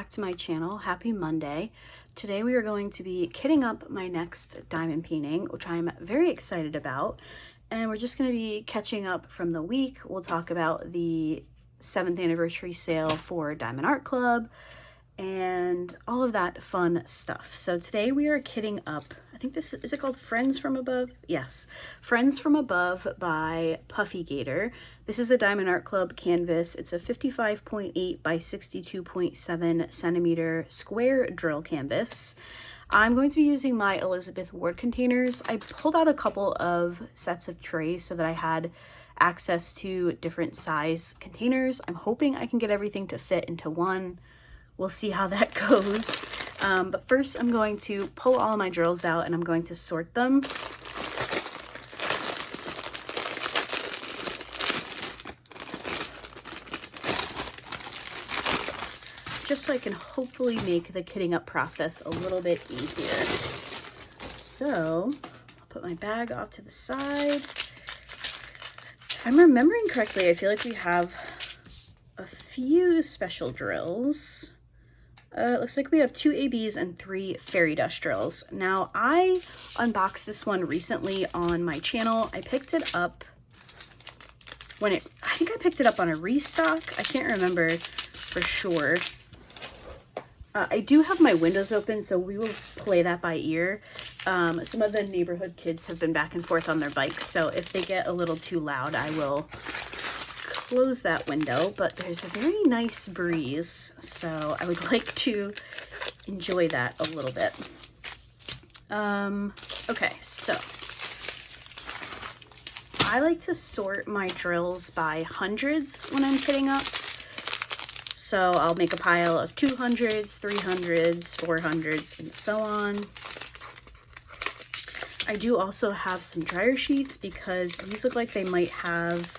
back to my channel. Happy Monday. Today we are going to be kitting up my next diamond painting, which I'm very excited about. And we're just going to be catching up from the week. We'll talk about the 7th anniversary sale for Diamond Art Club and all of that fun stuff. So today we are kitting up, I think this, is it called Friends from Above? Yes, Friends from Above by Puffy Gator. This is a Diamond Art Club canvas. It's a 55.8 by 62.7 centimeter square drill canvas. I'm going to be using my Elizabeth Ward containers. I pulled out a couple of sets of trays so that I had access to different size containers. I'm hoping I can get everything to fit into one. We'll see how that goes. But first I'm going to pull all my drills out and I'm going to sort them. Just so I can hopefully make the kitting up process a little bit easier. So I'll put my bag off to the side. If I'm remembering correctly, I feel like we have a few special drills. It looks like we have 2 ABs and 3 fairy dust drills. Now, I unboxed this one recently on my channel. I picked it up when I think I picked it up on a restock. I can't remember for sure. I do have my windows open, so we will play that by ear. Some of the neighborhood kids have been back and forth on their bikes, so if they get a little too loud, I will close that window, but there's a very nice breeze, so I would like to enjoy that a little bit. Okay, so I like to sort my drills by hundreds when I'm kitting up. So I'll make a pile of 200s, 300s, 400s, and so on. I do also have some dryer sheets because these look like they might have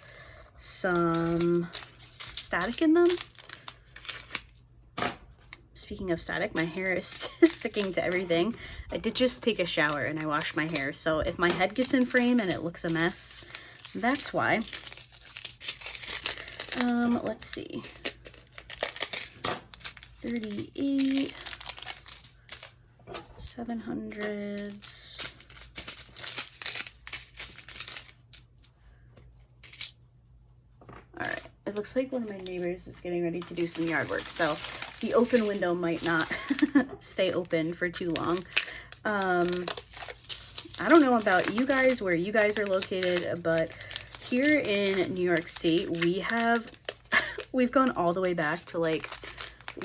some static in them. Speaking of static, my hair is sticking to everything. I did just take a shower and I washed my hair, so if my head gets in frame and it looks a mess, that's why. Let's see. 38, 700s. Alright, it looks like one of my neighbors is getting ready to do some yard work, so the open window might not stay open for too long. I don't know about you guys, where you guys are located, but here in New York State, we've gone all the way back to like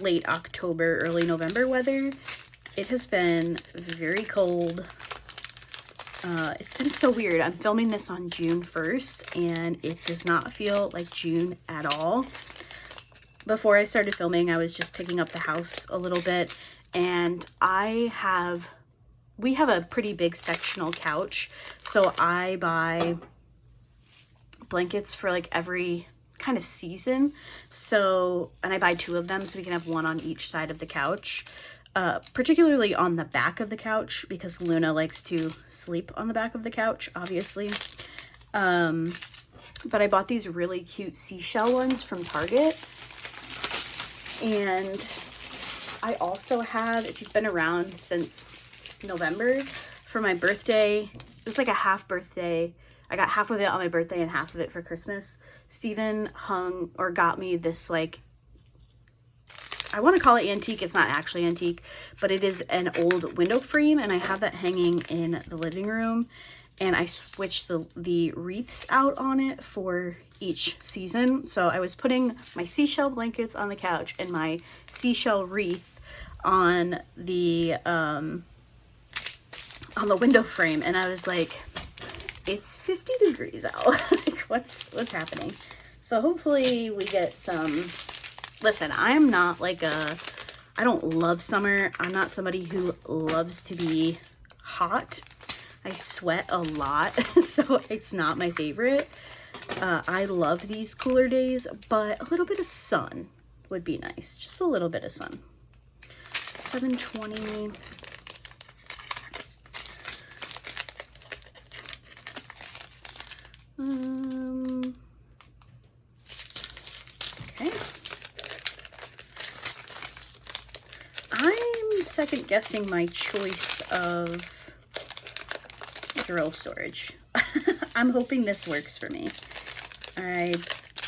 late October, early November weather. It has been very cold. It's been so weird. I'm filming this on June 1st and it does not feel like June at all. Before I started filming, I was just picking up the house a little bit, and we have a pretty big sectional couch, so I buy blankets for like every kind of season. So, and I buy 2 of them so we can have one on each side of the couch, particularly on the back of the couch because Luna likes to sleep on the back of the couch, obviously. But I bought these really cute seashell ones from Target. And I also have, if you've been around since November, for my birthday, it was like a half birthday. I got half of it on my birthday and half of it for Christmas. Steven got me this, like, I want to call it antique. It's not actually antique, but it is an old window frame, and I have that hanging in the living room. And I switched the wreaths out on it for each season. So I was putting my seashell blankets on the couch and my seashell wreath on the window frame, and I was like, it's 50 degrees out. Like, what's happening? So hopefully we get some. Listen, I'm not like I don't love summer. I'm not somebody who loves to be hot. I sweat a lot, so it's not my favorite. I love these cooler days, but a little bit of sun would be nice. Just a little bit of sun. 720. Okay. second guessing my choice of drill storage. I'm hoping this works for me. I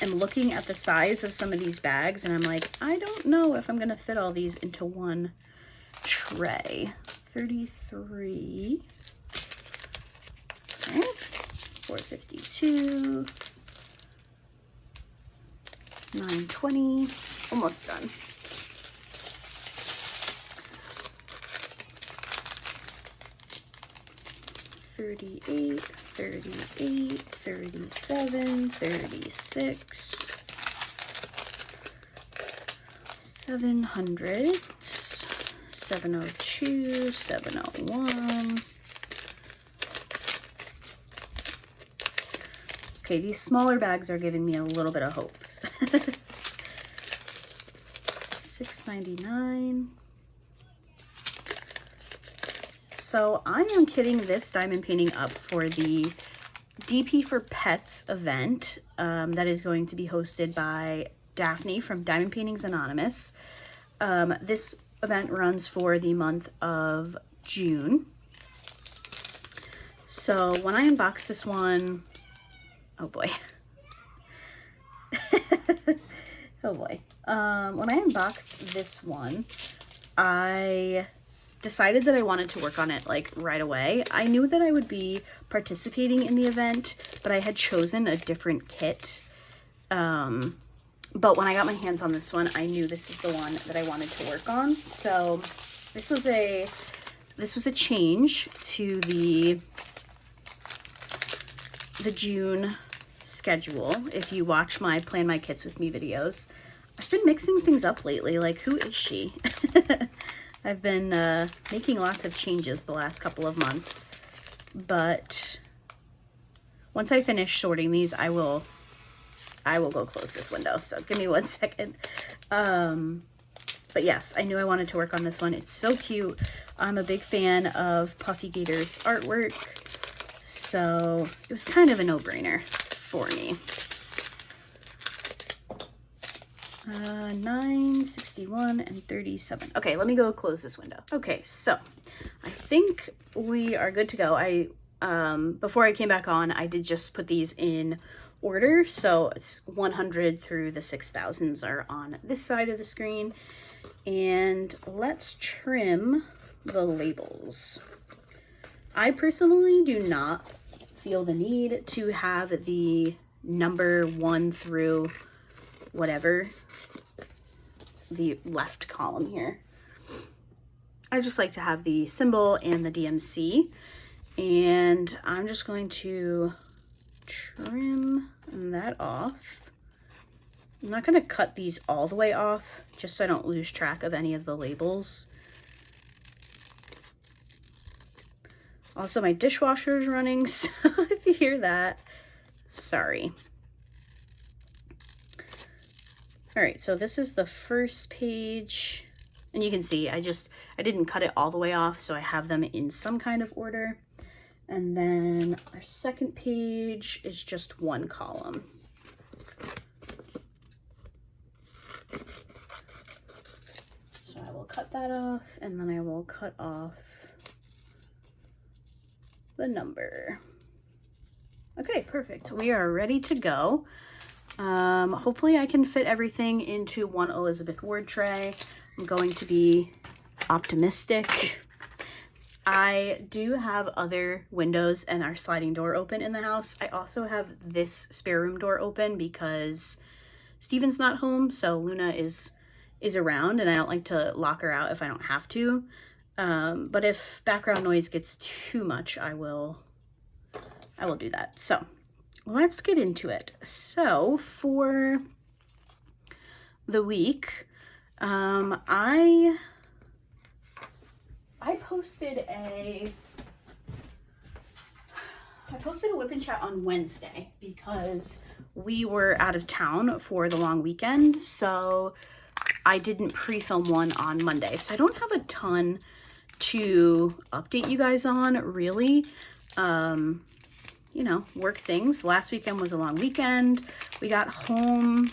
am looking at the size of some of these bags and I'm like, I don't know if I'm gonna fit all these into one tray. 33, okay, 452, 920, almost done. 38, 38, 37, 36, 700, 702, 701. Okay, these smaller bags are giving me a little bit of hope. 699. So I am kitting this diamond painting up for the DP for Pets event that is going to be hosted by Daphne from Diamond Paintings Anonymous. This event runs for the month of June. So when I unbox this one, oh boy. Oh boy. When I unboxed this one, I decided that I wanted to work on it like right away. I knew that I would be participating in the event, but I had chosen a different kit. But when I got my hands on this one, I knew this is the one that I wanted to work on. So this was a change to the June schedule. If you watch my Plan My Kits With Me videos, I've been mixing things up lately. Like, who is she? I've been making lots of changes the last couple of months, but once I finish sorting these, I will go close this window. So give me 1 second. But yes, I knew I wanted to work on this one. It's so cute. I'm a big fan of Puffy Gator's artwork, so it was kind of a no-brainer for me. 9, 61, and 37. Okay, let me go close this window. Okay, so I think we are good to go. Before I came back on, I did just put these in order. So it's 100 through the 6,000s are on this side of the screen. And let's trim the labels. I personally do not feel the need to have the number 1 through whatever, the left column here. I just like to have the symbol and the DMC, and I'm just going to trim that off. I'm not going to cut these all the way off, just so I don't lose track of any of the labels. Also, my dishwasher is running, so if you hear that, sorry. All right, so this is the first page, and you can see I didn't cut it all the way off, so I have them in some kind of order. And then our second page is just 1 column. So I will cut that off, and then I will cut off the number. Okay, perfect. We are ready to go. Hopefully I can fit everything into one Elizabeth Ward tray. I'm going to be optimistic. I do have other windows and our sliding door open in the house. I also have this spare room door open because Steven's not home, so Luna is around, and I don't like to lock her out if I don't have to. But if background noise gets too much, I will do that. So let's get into it. So for the week, I posted a wipnchat on Wednesday because we were out of town for the long weekend, so I didn't pre-film one on Monday. So I don't have a ton to update you guys on, really. You know, work things. Last weekend was a long weekend. We got home,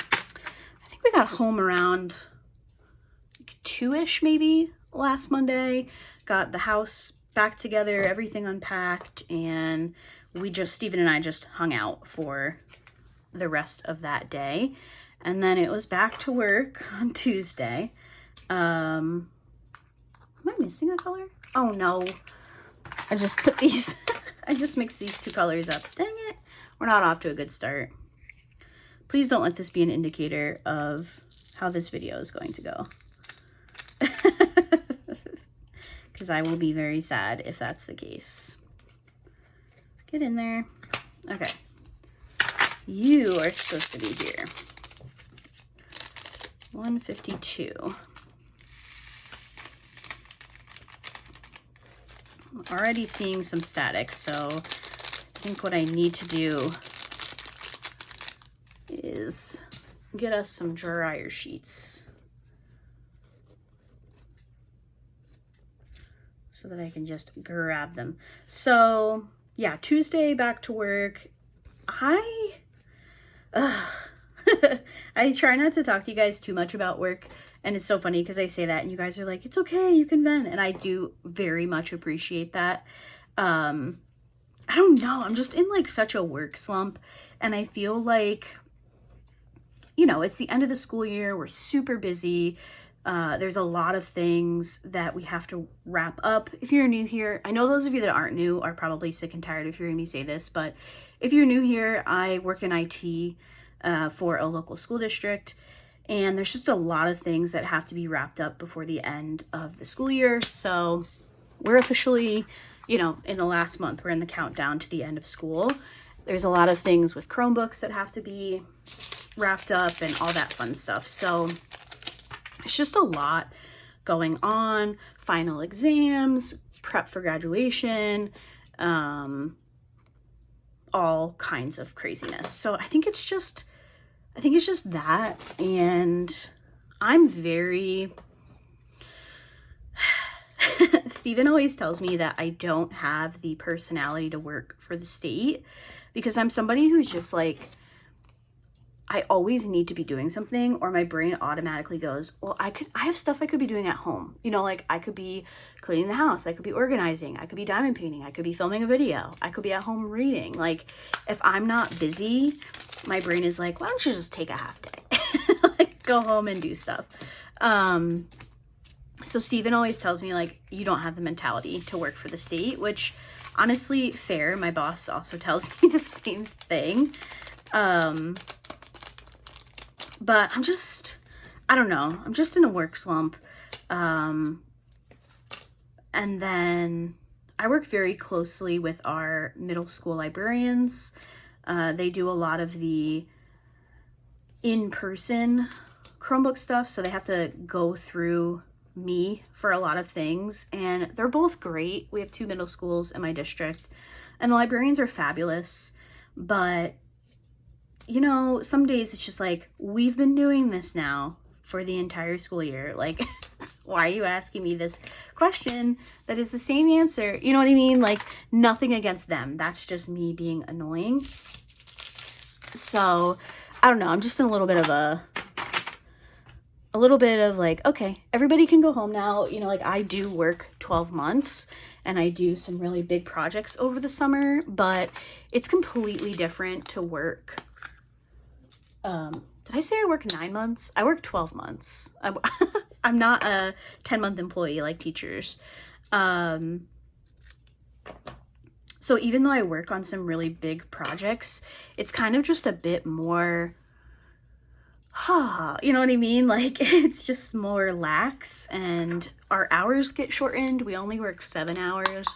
I think we got home around 2-ish maybe last Monday. Got the house back together, everything unpacked, and Steven and I just hung out for the rest of that day. And then it was back to work on Tuesday. Am I missing a color? Oh no, I just put these, I just mixed these 2 colors up. Dang it, we're not off to a good start. Please don't let this be an indicator of how this video is going to go. Because I will be very sad if that's the case. Get in there. Okay. You are supposed to be here. 152. I'm already seeing some static, so I think what I need to do is get us some dryer sheets so that I can just grab them. So yeah, Tuesday back to work. I try not to talk to you guys too much about work, and it's so funny because I say that and you guys are like, it's okay, you can vent, and I do very much appreciate that. I don't know, I'm just in like such a work slump, and I feel like, you know, it's the end of the school year, we're super busy. There's a lot of things that we have to wrap up. If you're new here, I know those of you that aren't new are probably sick and tired of hearing me say this, but if you're new here, I work in IT for a local school district, and there's just a lot of things that have to be wrapped up before the end of the school year. So we're officially, you know, in the last month, we're in the countdown to the end of school. There's a lot of things with Chromebooks that have to be wrapped up and all that fun stuff. So it's just a lot going on. Final exams, prep for graduation, all kinds of craziness. So I think it's just that, and I'm very Steven always tells me that I don't have the personality to work for the state, because I'm somebody who's just like, I always need to be doing something, or my brain automatically goes, well, I have stuff I could be doing at home. You know, like I could be cleaning the house, I could be organizing, I could be diamond painting, I could be filming a video, I could be at home reading. Like if I'm not busy, my brain is like, why don't you just take a half day? Like go home and do stuff. So Steven always tells me like, you don't have the mentality to work for the state, which honestly, fair. My boss also tells me the same thing. But I don't know. I'm just in a work slump. And then I work very closely with our middle school librarians. They do a lot of the in-person Chromebook stuff, so they have to go through me for a lot of things, and they're both great. We have 2 middle schools in my district, and the librarians are fabulous, but you know, some days it's just like, we've been doing this now for the entire school year. Like, why are you asking me this question that is the same answer? You know what I mean? Like, nothing against them. That's just me being annoying. So, I don't know. I'm just in a little bit of like, okay, everybody can go home now. You know, like I do work 12 months and I do some really big projects over the summer, but it's completely different to work. Did I say I work 9 months? I work 12 months. I'm not a 10-month employee like teachers. So even though I work on some really big projects, it's kind of just a bit more, you know what I mean? Like it's just more lax, and our hours get shortened. We only work 7 hours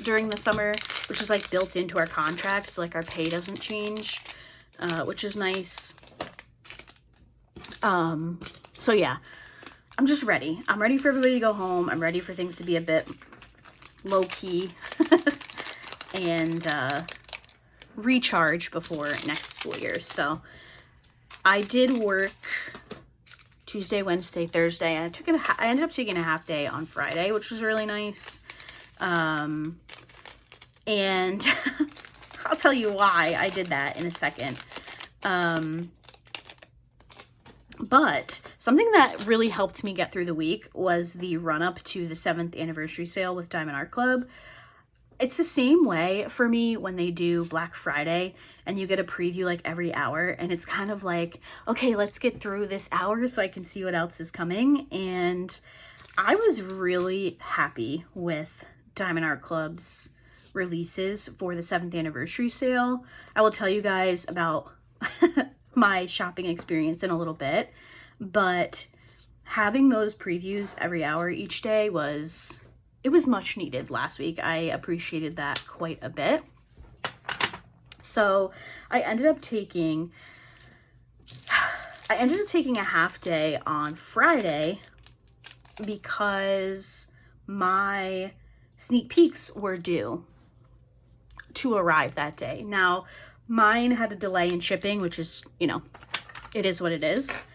during the summer, which is like built into our contract. So like our pay doesn't change, which is nice. So yeah, I'm just ready. I'm ready for everybody to go home. I'm ready for things to be a bit low-key and recharge before next school year. So I did work Tuesday, Wednesday, Thursday. I ended up taking a half day on Friday, which was really nice. And I'll tell you why I did that in a second. But something that really helped me get through the week was the run up to the 7th anniversary sale with Diamond Art Club. It's the same way for me when they do Black Friday and you get a preview like every hour, and it's kind of like, okay, let's get through this hour so I can see what else is coming. And I was really happy with Diamond Art Club's releases for the 7th anniversary sale. I will tell you guys about my shopping experience in a little bit, but having those previews every hour each day was much needed last week. I appreciated that quite a bit. So I ended up taking a half day on Friday because my sneak peeks were due to arrive that day. Now, mine had a delay in shipping, which is, you know, it is what it is.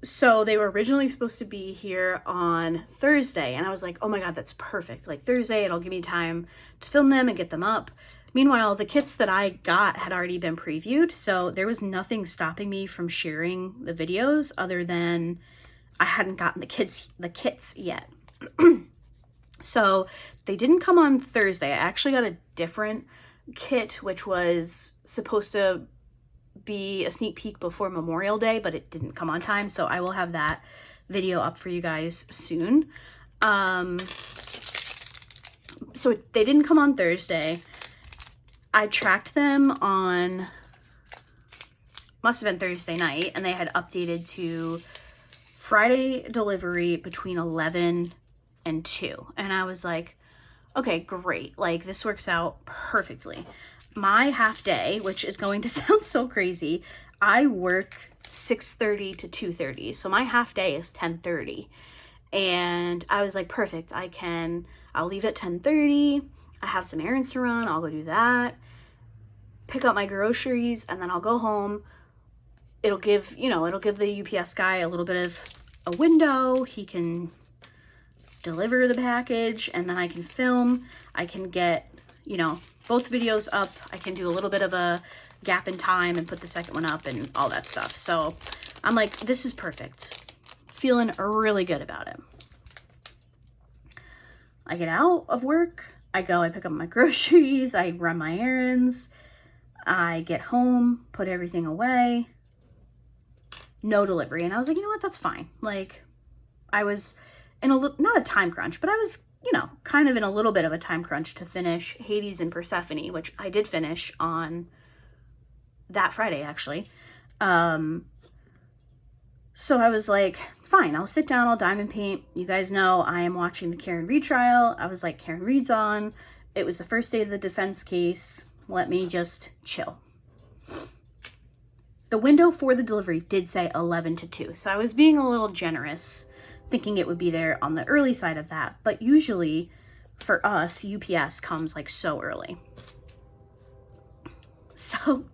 So they were originally supposed to be here on Thursday, and I was like, oh my God, that's perfect. Like Thursday, it'll give me time to film them and get them up. Meanwhile, the kits that I got had already been previewed, so there was nothing stopping me from sharing the videos other than I hadn't gotten the kits yet. So they didn't come on Thursday. I actually got a different kit, which was supposed to be a sneak peek before Memorial Day, but it didn't come on time, so I will have that video up for you guys soon. So they didn't come on Thursday. I tracked them on, must have been Thursday night, and they had updated to Friday delivery between 11 and 2. And I was like, okay, great. Like, this works out perfectly. My half day, which is going to sound so crazy, I work 6:30 to 2:30. So my half day is 10:30. And I was like, perfect. I'll leave at 10:30. I have some errands to run. I'll go do that, pick up my groceries, and then I'll go home. It'll give the UPS guy a little bit of a window. He can deliver the package, and then I can film. I can get, both videos up. I can do a little bit of a gap in time and put the second one up and all that stuff. So I'm like, this is perfect. Feeling really good about it. I get out of work. I pick up my groceries. I run my errands. I get home, put everything away. No delivery. And I was like, you know what? That's fine. Like, I was in not a time crunch, but I was, kind of in a little bit of a time crunch to finish Hades and Persephone, which I did finish on that Friday, actually. So I was like, fine, I'll sit down, I'll diamond paint. You guys know I am watching the Karen Reed trial. I was like, Karen Reed's on. It was the first day of the defense case. Let me just chill. The window for the delivery did say 11 to 2, so I was being a little generous, thinking it would be there on the early side of that. But usually for us, UPS comes like so early. So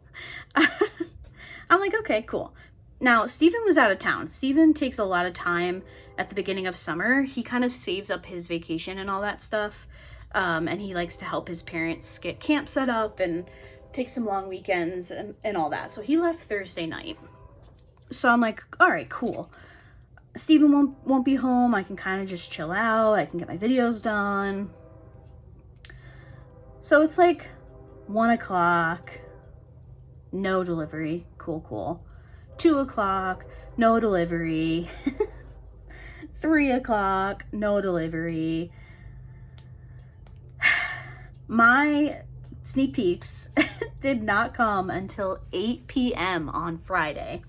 I'm like, okay, cool. Now, Steven was out of town. Steven takes a lot of time at the beginning of summer. He kind of saves up his vacation and all that stuff. And he likes to help his parents get camp set up and take some long weekends and all that. So he left Thursday night. So I'm like, all right, cool. Steven won't be home. I can kind of just chill out. I can get my videos done. So it's like 1 o'clock, no delivery. Cool. 2 o'clock, no delivery. 3 o'clock, no delivery. My sneak peeks did not come until 8 p.m. on Friday.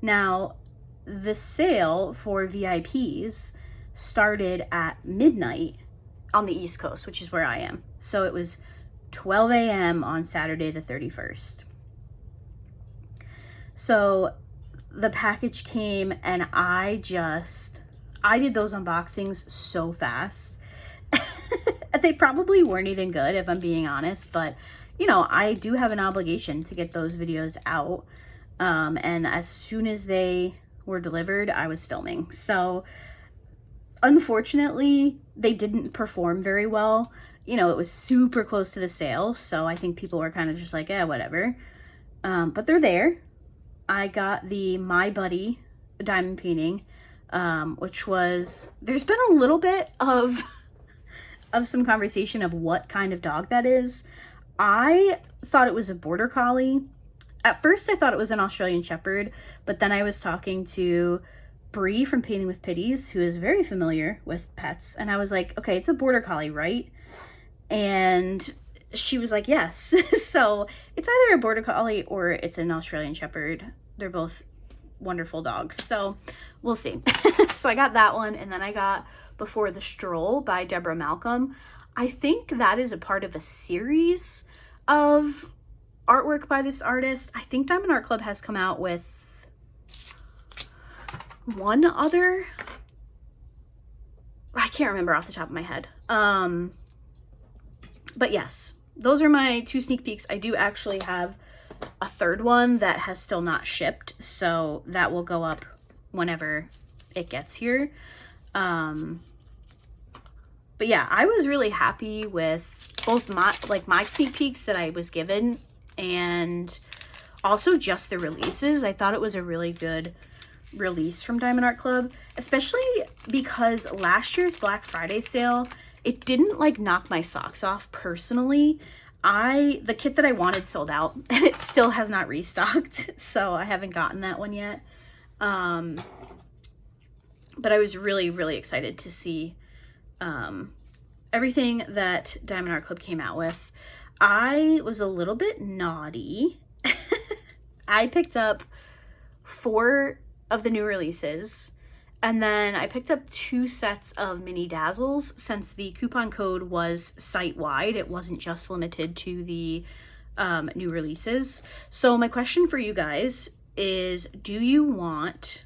Now, the sale for VIPs started at midnight on the East Coast, which is where I am. So it was 12 a.m. on Saturday the 31st. So the package came, and I did those unboxings so fast. They probably weren't even good, if I'm being honest, but I do have an obligation to get those videos out. And as soon as they were delivered, I was filming. So unfortunately, they didn't perform very well. It was super close to the sale, so I think people were kind of just like, whatever. But they're there. I got the My Buddy diamond painting, which was, there's been a little bit of some conversation of what kind of dog that is. I thought it was a border collie. At first I thought it was an Australian Shepherd, but then I was talking to Bree from Painting with Pitties, who is very familiar with pets, and I was like, okay, it's a border collie, right? And she was like, yes. So it's either a border collie or it's an Australian Shepherd. They're both wonderful dogs, so we'll see. So I got that one, and then I got Before the Stroll by Deborah Malcolm. I think that is a part of a series of artwork by this artist. I think Diamond Art Club has come out with one other. I can't remember off the top of my head. But yes, those are my 2 sneak peeks. I do actually have a third one that has still not shipped, so that will go up whenever it gets here. But yeah, I was really happy with both my sneak peeks that I was given, and also just the releases. I thought it was a really good release from Diamond Art Club, especially because last year's Black Friday sale, it didn't like knock my socks off personally. The kit that I wanted sold out, and it still has not restocked, so I haven't gotten that one yet. But I was really, really excited to see everything that Diamond Art Club came out with. I was a little bit naughty. I picked up 4 of the new releases, and then I picked up 2 sets of mini dazzles since the coupon code was site-wide. It wasn't just limited to the new releases. So my question for you guys is, do you want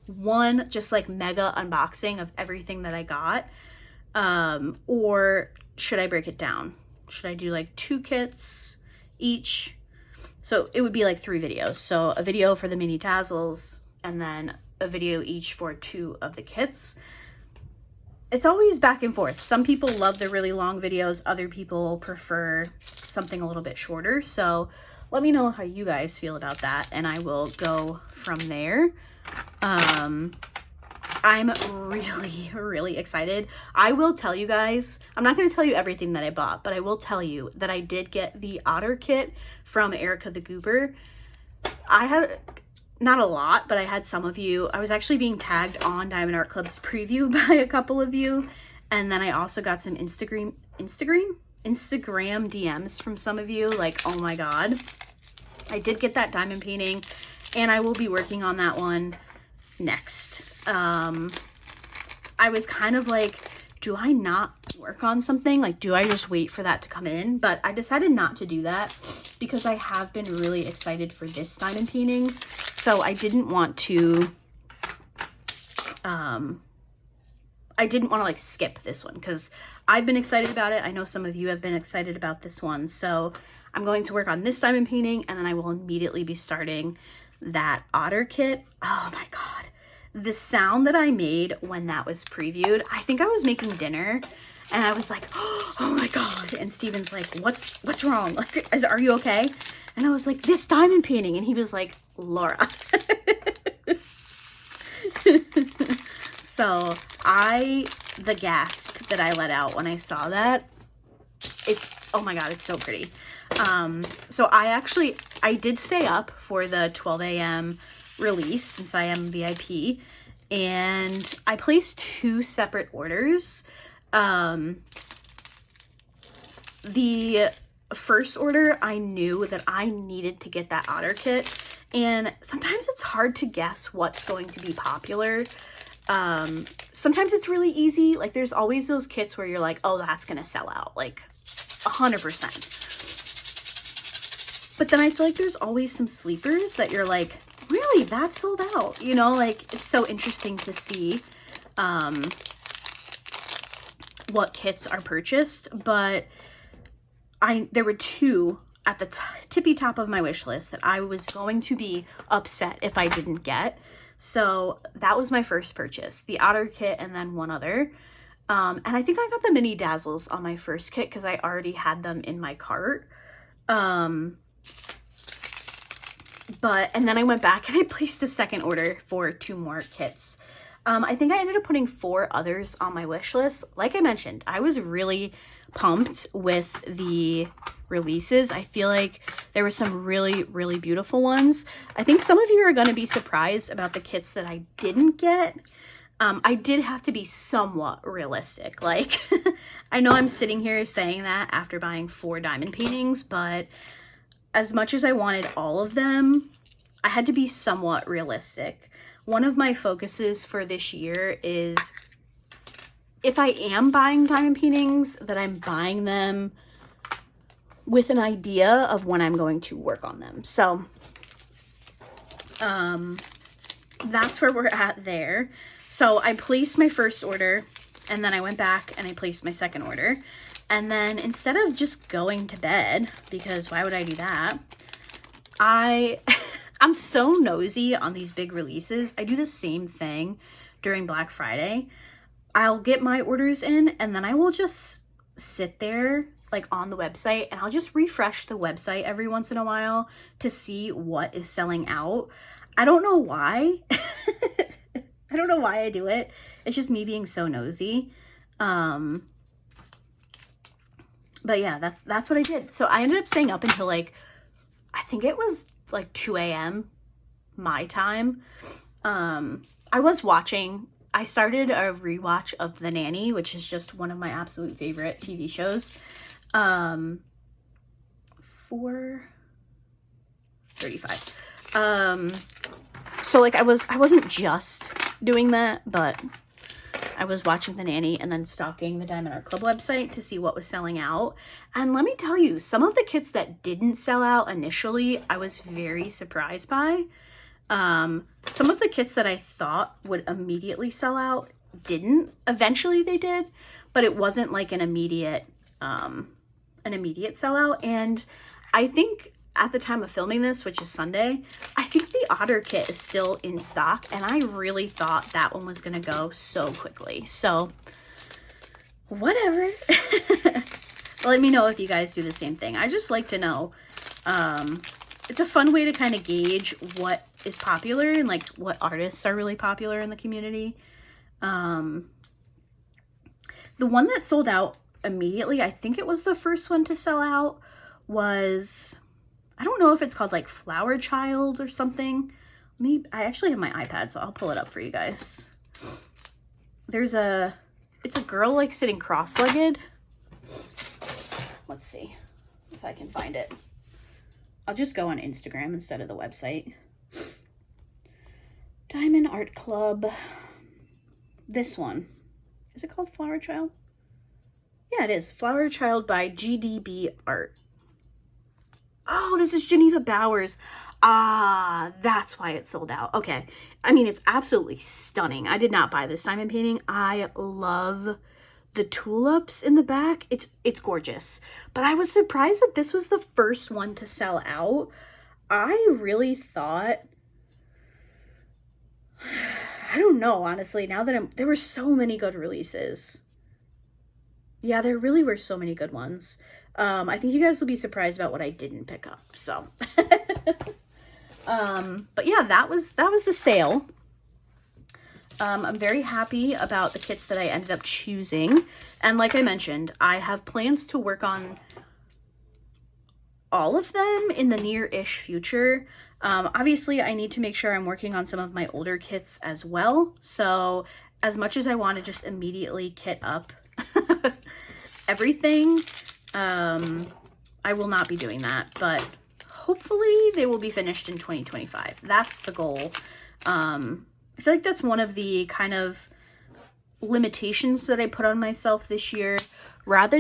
one just like mega unboxing of everything that I got? Or should I break it down? Should I do like 2 kits each? So it would be like 3 videos. So a video for the mini dazzles, and then a video each for 2 of the kits. It's always back and forth. Some people love the really long videos. Other people prefer something a little bit shorter. So let me know how you guys feel about that, and I will go from there. I'm really, really excited. I will tell you guys, I'm not going to tell you everything that I bought, but I will tell you that I did get the otter kit from Erica the Goober. I had not a lot, but I had some of you. I was actually being tagged on Diamond Art Club's preview by a couple of you. And then I also got some Instagram DMs from some of you. Like, oh my God. I did get that diamond painting, and I will be working on that one next. I was kind of like, do I not work on something? Like, do I just wait for that to come in? But I decided not to do that because I have been really excited for this diamond painting. So I didn't want to, like skip this one because I've been excited about it. I know some of you have been excited about this one. So I'm going to work on this diamond painting, and then I will immediately be starting that otter kit. Oh my God. The sound that I made when that was previewed, I think I was making dinner and I was like, oh my God. And Steven's like, what's wrong? Like, are you okay? And I was like, this diamond painting. And he was like, Laura. So the gasp that I let out when I saw that, oh my God, it's so pretty. So I did stay up for the 12 a.m. release since I am VIP, and I placed 2 separate orders. The first order, I knew that I needed to get that otter kit, and sometimes it's hard to guess what's going to be popular. Sometimes it's really easy. Like, there's always those kits where you're like, oh, that's gonna sell out like 100%. But then I feel like there's always some sleepers that you're like, really, that sold out, you know? Like, it's so interesting to see what kits are purchased. But there were 2 at the tippy top of my wish list that I was going to be upset if I didn't get. So that was my first purchase, the otter kit, and then one other. And I think I got the mini dazzles on my first kit because I already had them in my cart. And then I went back and I placed a second order for 2 more kits. I think I ended up putting 4 others on my wish list. Like I mentioned, I was really pumped with the releases. I feel like there were some really, really beautiful ones. I think some of you are going to be surprised about the kits that I didn't get. I did have to be somewhat realistic. Like, I know I'm sitting here saying that after buying 4 diamond paintings, but as much as I wanted all of them, I had to be somewhat realistic. One of my focuses for this year is, if I am buying diamond paintings, that I'm buying them with an idea of when I'm going to work on them. So that's where we're at there. So I placed my first order, and then I went back and I placed my second order. And then instead of just going to bed, because why would I do that, I'm so nosy on these big releases. I do the same thing during Black Friday. I'll get my orders in, and then I will just sit there like on the website, and I'll just refresh the website every once in a while to see what is selling out. I don't know why. I don't know why I do it. It's just me being so nosy. But yeah, that's what I did. So I ended up staying up until like, I think it was like 2 a.m. my time. I was watching, I started a rewatch of The Nanny, which is just one of my absolute favorite TV shows. 4:35. So like I wasn't just doing that, but I was watching The Nanny and then stalking the Diamond Art Club website to see what was selling out. And let me tell you, some of the kits that didn't sell out initially, I was very surprised by. Some of the kits that I thought would immediately sell out didn't. Eventually they did, but it wasn't like an immediate sellout. And I think at the time of filming this, which is Sunday, I think the Otter kit is still in stock, and I really thought that one was going to go so quickly. So, whatever. Let me know if you guys do the same thing. I just like to know. It's a fun way to kind of gauge what is popular and like what artists are really popular in the community. The one that sold out immediately, I think it was the first one to sell out, was, I don't know if it's called like Flower Child or something. I actually have my iPad, so I'll pull it up for you guys. It's a girl like sitting cross-legged. Let's see if I can find it. I'll just go on Instagram instead of the website. Diamond Art Club. This one. Is it called Flower Child? Yeah, it is. Flower Child by GDB Art. Oh, this is Geneva Bowers. Ah, that's why it sold out. Okay. I mean, it's absolutely stunning. I did not buy this diamond painting. I love the tulips in the back. It's gorgeous. But I was surprised that this was the first one to sell out. I really thought, I don't know, honestly, now that there were so many good releases. Yeah, there really were so many good ones. I think you guys will be surprised about what I didn't pick up. So, but yeah, that was the sale. I'm very happy about the kits that I ended up choosing. And like I mentioned, I have plans to work on all of them in the near-ish future. Obviously, I need to make sure I'm working on some of my older kits as well. So as much as I want to just immediately kit up everything, I will not be doing that, but hopefully they will be finished in 2025. That's the goal. I feel like that's one of the kind of limitations that I put on myself this year. Rather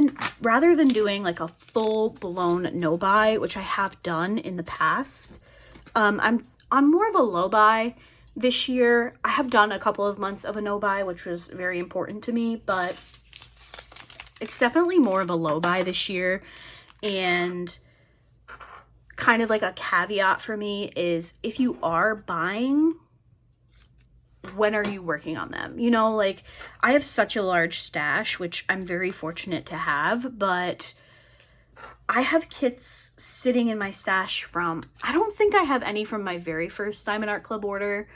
than doing like a full-blown no-buy, which I have done in the past, I'm on more of a low-buy this year. I have done a couple of months of a no-buy, which was very important to me, but it's definitely more of a low-buy this year. And kind of like a caveat for me is, if you are buying, when are you working on them? You know, like, I have such a large stash, which I'm very fortunate to have, but I have kits sitting in my stash from, I don't think I have any from my very first Diamond Art Club order.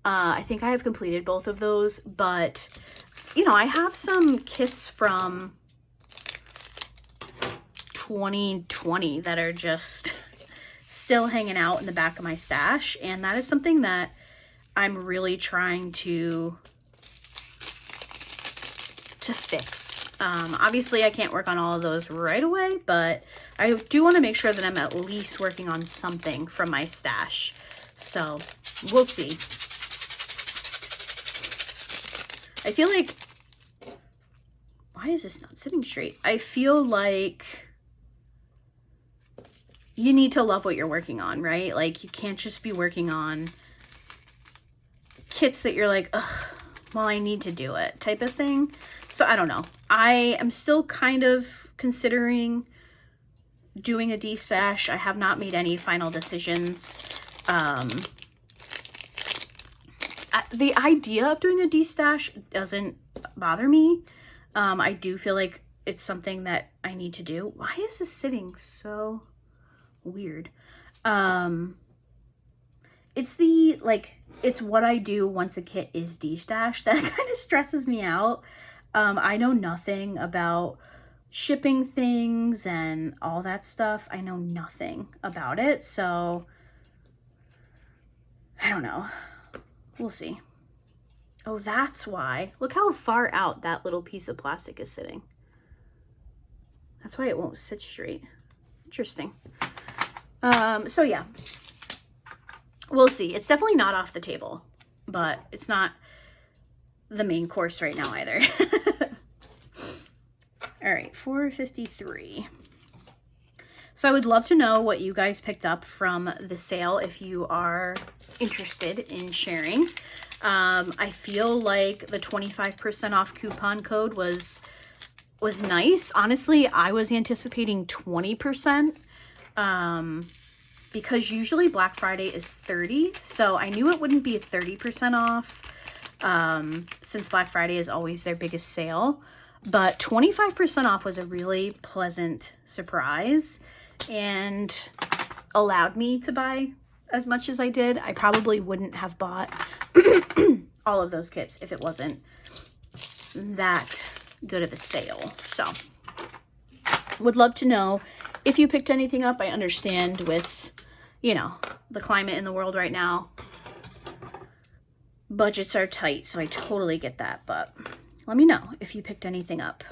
I think I have completed both of those, but you know, I have some kits from 2020 that are just still hanging out in the back of my stash, and that is something that I'm really trying to fix. Obviously I can't work on all of those right away, but I do want to make sure that I'm at least working on something from my stash. So we'll see. I feel like, why is this not sitting straight? I feel like you need to love what you're working on, right? Like, you can't just be working on kits that you're like, ugh, well, I need to do it type of thing. So I don't know. I am still kind of considering doing a D-stash. I have not made any final decisions. The idea of doing a D-stash doesn't bother me. I do feel like it's something that I need to do. Why is this sitting so weird? It's the, like, it's what I do once a kit is D-stashed that kind of stresses me out. I know nothing about shipping things and all that stuff. I know nothing about it, so I don't know. We'll see. Oh, that's why. Look how far out that little piece of plastic is sitting. That's why it won't sit straight. Interesting. So yeah, we'll see. It's definitely not off the table, but it's not the main course right now either. All right, 453. So I would love to know what you guys picked up from the sale if you are interested in sharing. I feel like the 25% off coupon code was nice. Honestly, I was anticipating 20%. Because usually Black Friday is 30, so I knew it wouldn't be a 30% off, since Black Friday is always their biggest sale, but 25% off was a really pleasant surprise and allowed me to buy as much as I did. I probably wouldn't have bought all of those kits if it wasn't that good of a sale. So would love to know if you picked anything up. I understand with, you know, the climate in the world right now, budgets are tight, so I totally get that, but let me know if you picked anything up.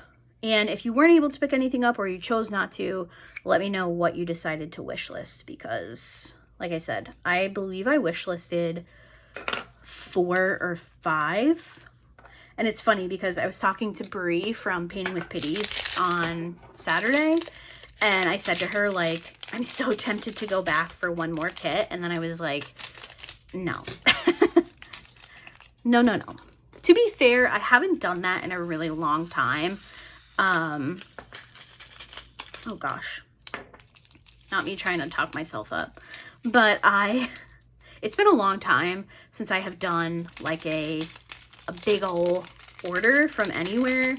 And if you weren't able to pick anything up or you chose not to, let me know what you decided to wish list, because like I said, I believe I wish listed 4 or 5. And it's funny because I was talking to Bree from Painting with Pitties on Saturday, and I said to her, like, I'm so tempted to go back for one more kit. And then I was like, no. No. To be fair, I haven't done that in a really long time. Oh gosh. Not me trying to talk myself up. But it's been a long time since I have done like a big ol' order from anywhere.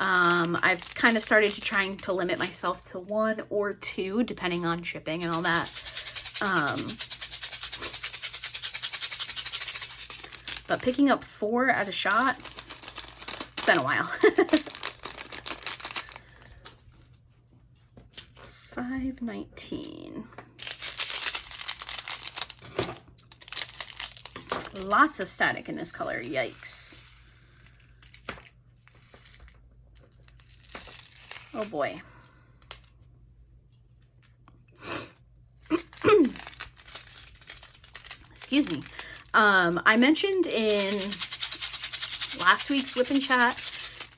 I've kind of started to trying to limit myself to 1 or 2, depending on shipping and all that. But picking up 4 at a shot, it's been a while. 519. Lots of static in this color, yikes. Oh boy. Excuse me. I mentioned in last week's Whip and Chat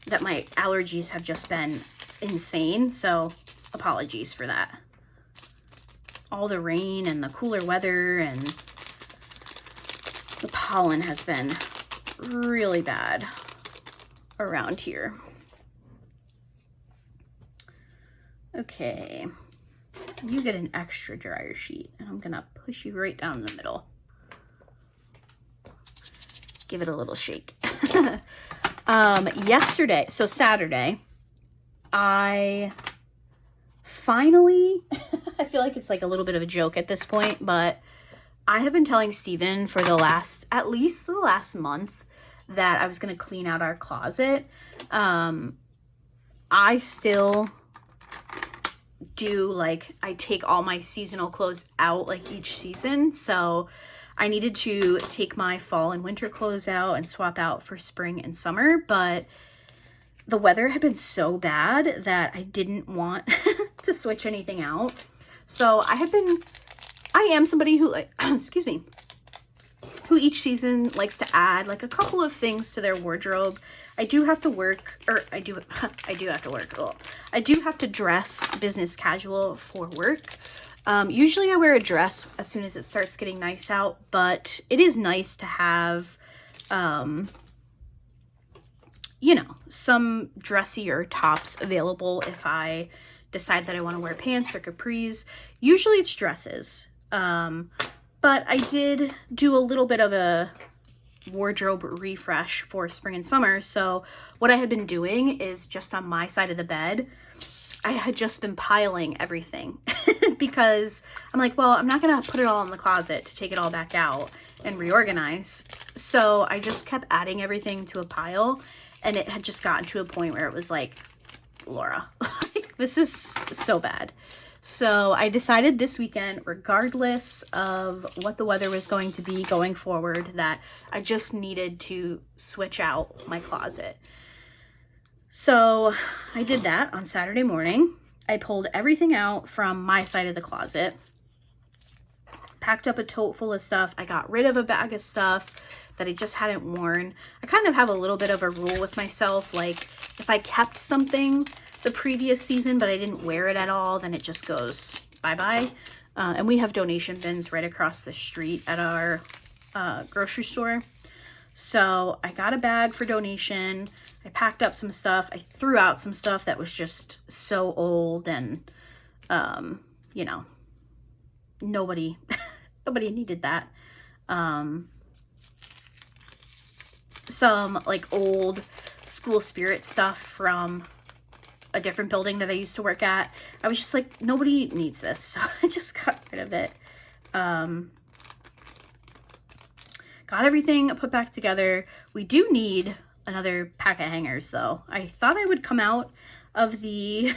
that my allergies have just been insane, so apologies for that. All the rain and the cooler weather and the pollen has been really bad around here. Okay, you get an extra dryer sheet, and I'm gonna push you right down the middle. Give it a little shake. Yesterday, so Saturday, I finally, I feel like it's like a little bit of a joke at this point, but I have been telling Steven for at least the last month that I was going to clean out our closet. I still do, like, I take all my seasonal clothes out like each season. So I needed to take my fall and winter clothes out and swap out for spring and summer, but the weather had been so bad that I didn't want to switch anything out. So I am somebody who, like, excuse me, who each season likes to add like a couple of things to their wardrobe. I do have to work, or I do have to work. Well, I do have to dress business casual for work. Usually I wear a dress as soon as it starts getting nice out, but it is nice to have, you know, some dressier tops available if I decide that I want to wear pants or capris. Usually it's dresses. But I did do a little bit of a wardrobe refresh for spring and summer. So what I had been doing is just on my side of the bed, I had just been piling everything because I'm like, well, I'm not going to put it all in the closet to take it all back out and reorganize. So I just kept adding everything to a pile, and it had just gotten to a point where it was like, Laura, like, this is so bad. So I decided this weekend, regardless of what the weather was going to be going forward, that I just needed to switch out my closet. So I did that on Saturday morning. I pulled everything out from my side of the closet, packed up a tote full of stuff. I got rid of a bag of stuff that I just hadn't worn. I kind of have a little bit of a rule with myself, like if I kept something the previous season but I didn't wear it at all, then it just goes bye-bye. And we have donation bins right across the street at our grocery store. So I got a bag for donation. I packed up some stuff. I threw out some stuff that was just so old and, you know, nobody needed that. Some like old school spirit stuff from a different building that I used to work at. I was just like, nobody needs this. So I just got rid of it. Got everything put back together. We do need another pack of hangers though. I thought I would come out of the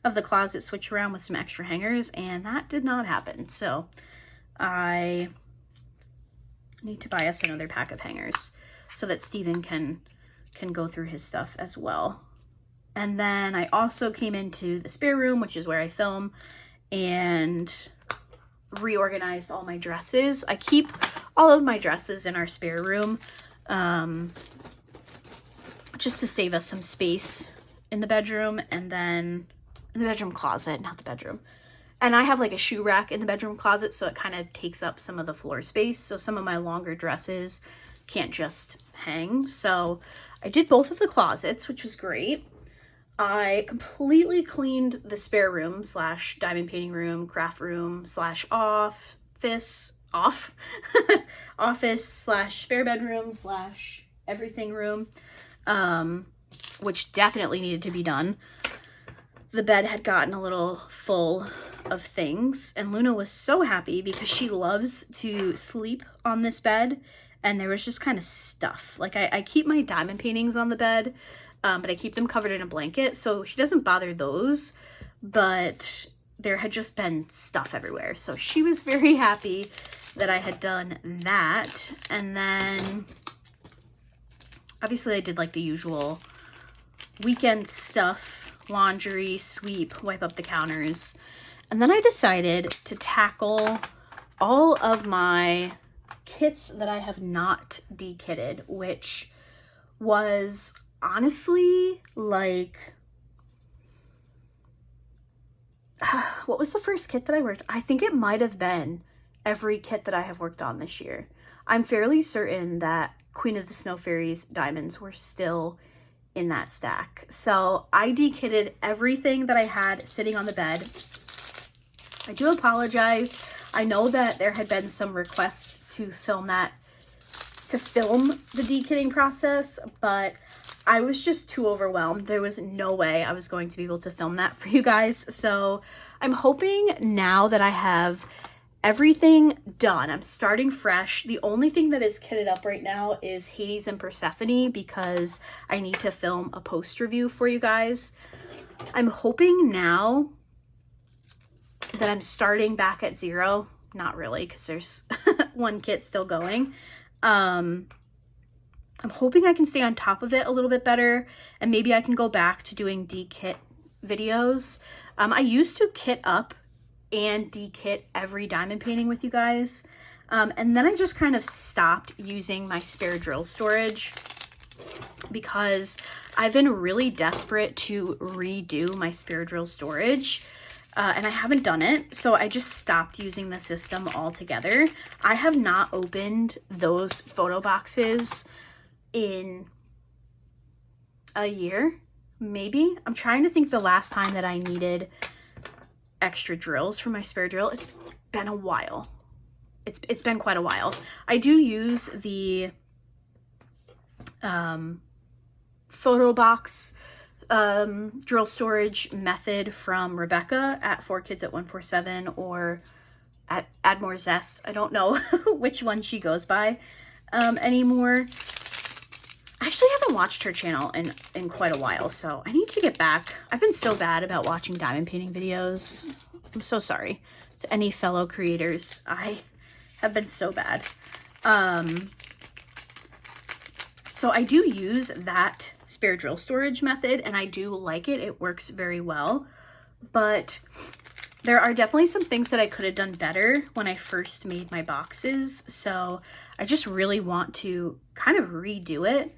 of the closet switch around with some extra hangers, and that did not happen. So I need to buy us another pack of hangers so that Steven can go through his stuff as well. And then I also came into the spare room, which is where I film, and reorganized all my dresses. I keep all of my dresses in our spare room, just to save us some space in the bedroom, and then in the bedroom closet, not the bedroom. And I have like a shoe rack in the bedroom closet, so it kind of takes up some of the floor space. So some of my longer dresses can't just hang. So I did both of the closets, which was great. I completely cleaned the spare room / diamond painting room, craft room / office / spare bedroom / everything room, which definitely needed to be done. The bed had gotten a little full of things, and Luna was so happy because she loves to sleep on this bed, and there was just kind of stuff. Like I keep my diamond paintings on the bed, but I keep them covered in a blanket, so she doesn't bother those, but there had just been stuff everywhere. So she was very happy that I had done that. And then obviously I did like the usual weekend stuff, laundry, sweep, wipe up the counters. And then I decided to tackle all of my kits that I have not dekitted, which was honestly like, what was the first kit that I worked? I think it might have been every kit that I have worked on this year. I'm fairly certain that Queen of the Snow Fairies diamonds were still in that stack. So I dekitted everything that I had sitting on the bed. I do apologize. I know that there had been some requests to film the dekitting process, but I was just too overwhelmed. There was no way I was going to be able to film that for you guys. So I'm hoping now that I have everything done, I'm starting fresh. The only thing that is kitted up right now is Hades and Persephone because I need to film a post review for you guys. I'm hoping now that I'm starting back at zero. Not really, because there's one kit still going. I'm hoping I can stay on top of it a little bit better, and maybe I can go back to doing de-kit videos. I used to kit up and de-kit every diamond painting with you guys, and then I just kind of stopped using my spare drill storage because I've been really desperate to redo my spare drill storage, and I haven't done it, so I just stopped using the system altogether. I have not opened those photo boxes in a year, maybe. I'm trying to think the last time that I needed extra drills for my spare drill. It's been a while. It's been quite a while. I do use the photo box drill storage method from Rebecca at 4Kids at 147 or at Add More Zest. I don't know which one she goes by anymore. I actually haven't watched her channel in quite a while, so I need to get back. I've been so bad about watching diamond painting videos. I'm so sorry to any fellow creators. I have been so bad. So I do use that spare drill storage method, and I do like it. It works very well, but there are definitely some things that I could have done better when I first made my boxes. So I just really want to kind of redo it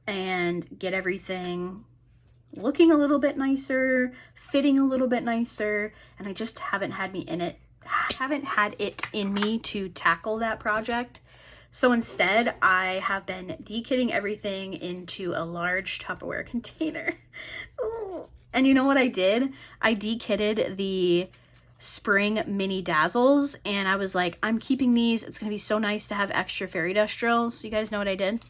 and get everything looking a little bit nicer, fitting a little bit nicer, and I just haven't had it in me to tackle that project. So instead, I have been de-kitting everything into a large Tupperware container. Ooh. And you know what I did? I de-kitted the spring mini dazzles, and I was like, I'm keeping these. It's gonna be so nice to have extra fairy dust drills. You guys know what I did?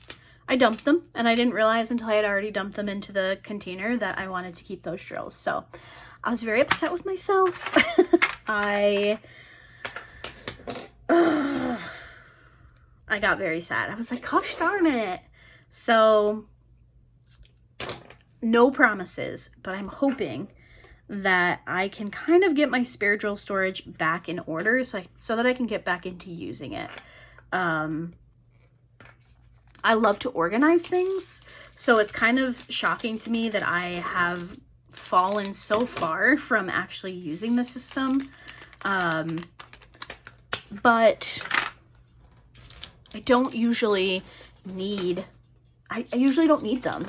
I dumped them, and I didn't realize until I had already dumped them into the container that I wanted to keep those drills. So I was very upset with myself. I got very sad. I was like, gosh darn it. So no promises, but I'm hoping that I can kind of get my spare drill storage back in order so that I can get back into using it. I love to organize things, so it's kind of shocking to me that I have fallen so far from actually using the system. But I don't usually need, I usually don't need them.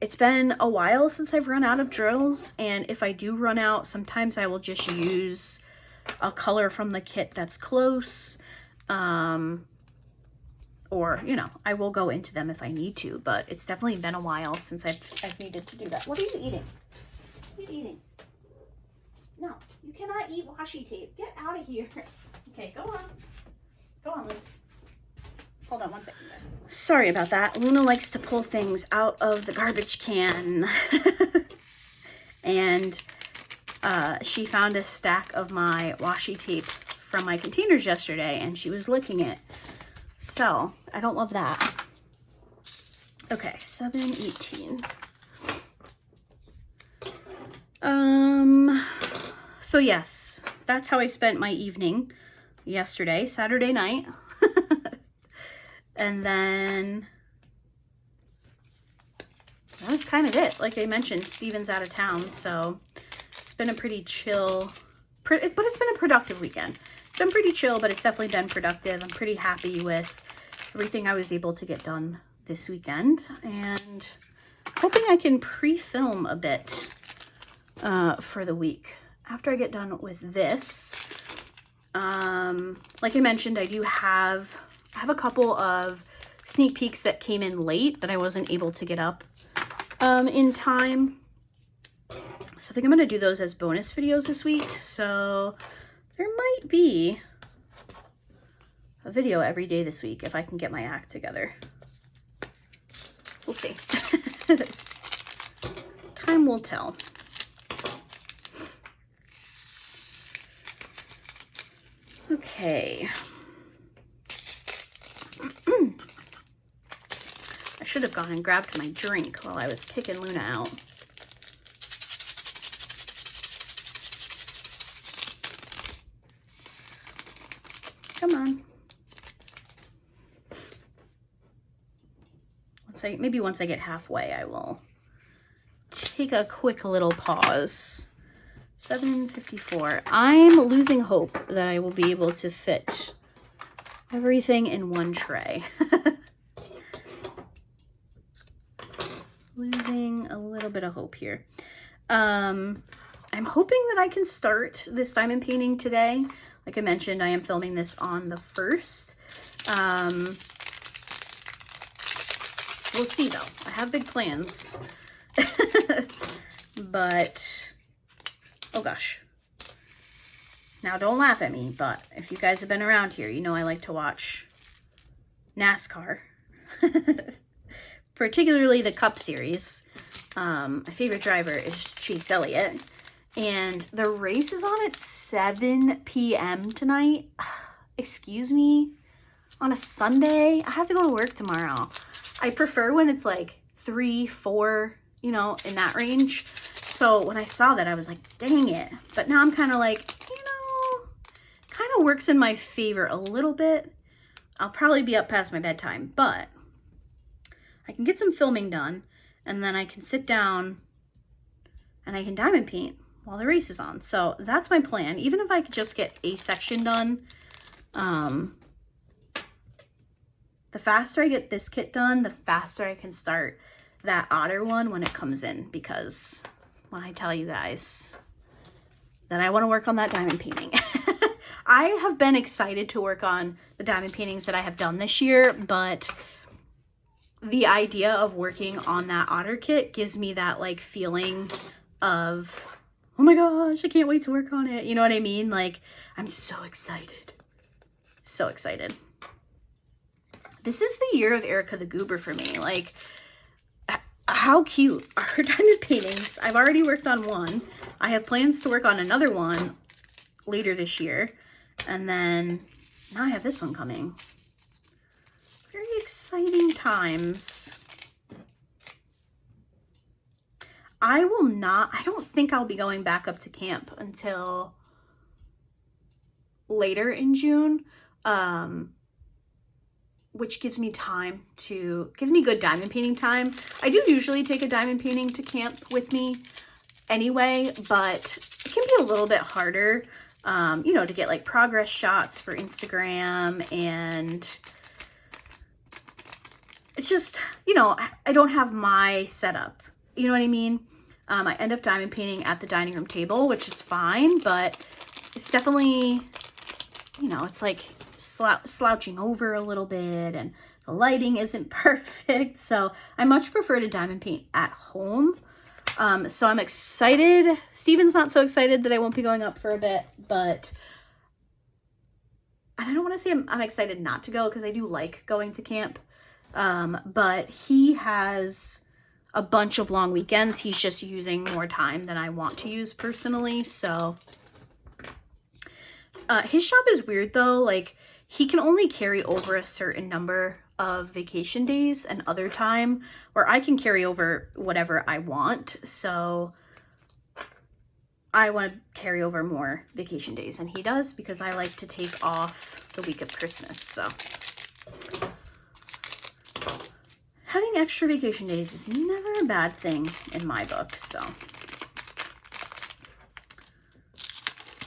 It's been a while since I've run out of drills, and if I do run out, sometimes I will just use a color from the kit that's close, or, you know, I will go into them if I need to, but it's definitely been a while since I've needed to do that. What are you eating? What are you eating? No, you cannot eat washi tape. Get out of here. Okay, go on. Go on, Liz. Hold on one second, guys. Sorry about that. Luna likes to pull things out of the garbage can. And she found a stack of my washi tape from my containers yesterday, and she was licking it. So, I don't love that. Okay, 7:18. So yes, that's how I spent my evening yesterday, Saturday night. And then that was kind of it. Like I mentioned, Steven's out of town, so it's been a pretty chill, but it's been a productive weekend. It's been pretty chill, but it's definitely been productive. I'm pretty happy with everything I was able to get done this weekend, and hoping I can pre-film a bit for the week after I get done with this. Like I mentioned, I have a couple of sneak peeks that came in late that I wasn't able to get up in time. So I think I'm going to do those as bonus videos this week. So there might be a video every day this week if I can get my act together. We'll see. Time will tell. Okay. I should have gone and grabbed my drink while I was kicking Luna out. Come on. Maybe once I get halfway, I will take a quick little pause. 7:54. I'm losing hope that I will be able to fit everything in one tray. Losing a little bit of hope here. I'm hoping that I can start this diamond painting today. Like I mentioned, I am filming this on the 1st. We'll see though. I have big plans. But, oh gosh. Now don't laugh at me, but if you guys have been around here, you know I like to watch NASCAR. Particularly the Cup Series. My favorite driver is Chase Elliott. And the race is on at 7 p.m. tonight. Excuse me? On a Sunday? I have to go to work tomorrow. I prefer when it's like 3, 4, you know, in that range. So when I saw that, I was like, dang it. But now I'm kind of like, you know, kind of works in my favor a little bit. I'll probably be up past my bedtime, but I can get some filming done, and then I can sit down and I can diamond paint while the race is on. So that's my plan. Even if I could just get a section done, the faster I get this kit done, the faster I can start that otter one when it comes in. Because when I tell you guys that I want to work on that diamond painting, I have been excited to work on the diamond paintings that I have done this year, but the idea of working on that otter kit gives me that like feeling of, oh my gosh, I can't wait to work on it. You know what I mean? Like, I'm so excited. So excited. This is the year of Erica the Goober for me. Like, how cute are her diamond paintings? I've already worked on one. I have plans to work on another one later this year. And then now I have this one coming. Very exciting times. I don't think I'll be going back up to camp until later in June, which gives me good diamond painting time. I do usually take a diamond painting to camp with me anyway, but it can be a little bit harder, you know, to get like progress shots for Instagram, and it's just, you know, I don't have my setup. You know what I mean? I end up diamond painting at the dining room table, which is fine, but it's definitely, you know, it's like slouching over a little bit, and the lighting isn't perfect. So I much prefer to diamond paint at home. So I'm excited. Steven's not so excited that I won't be going up for a bit, but I don't want to say I'm excited not to go, because I do like going to camp. But he has a bunch of long weekends. He's just using more time than I want to use personally. So his shop is weird though. Like, he can only carry over a certain number of vacation days and other time, where I can carry over whatever I want. So I want to carry over more vacation days than he does, because I like to take off the week of Christmas. So having extra vacation days is never a bad thing in my book. So,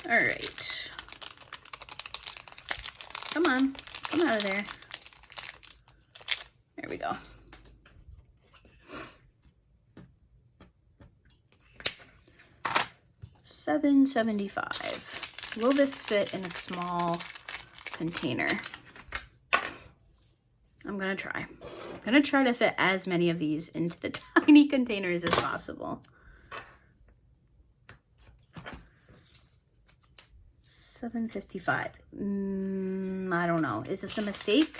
all right. Come on, come out of there. There we go. $7.75. Will this fit in a small container? I'm gonna try. I'm gonna try to fit as many of these into the tiny containers as possible. $7.55. I don't know. Is this a mistake?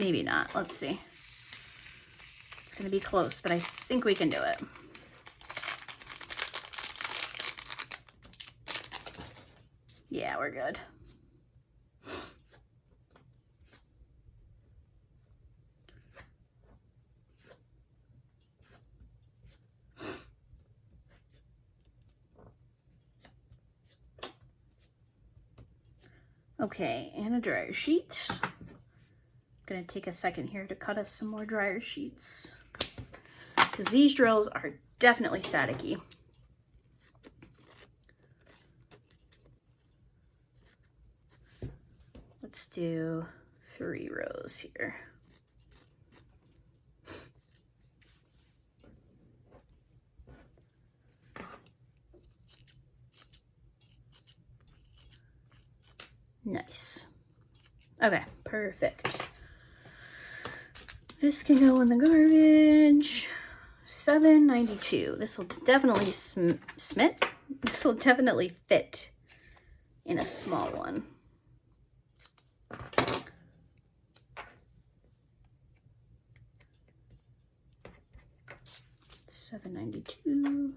maybe not. Let's see. It's going to be close, but I think we can do it. Yeah, we're good. Okay, and a dryer sheet. I'm gonna take a second here to cut us some more dryer sheets because these drills are definitely staticky. Let's do 3 rows here. Nice. Okay, perfect. This can go in the garbage. $7.92. This will definitely This will definitely fit in a small one. $7.92.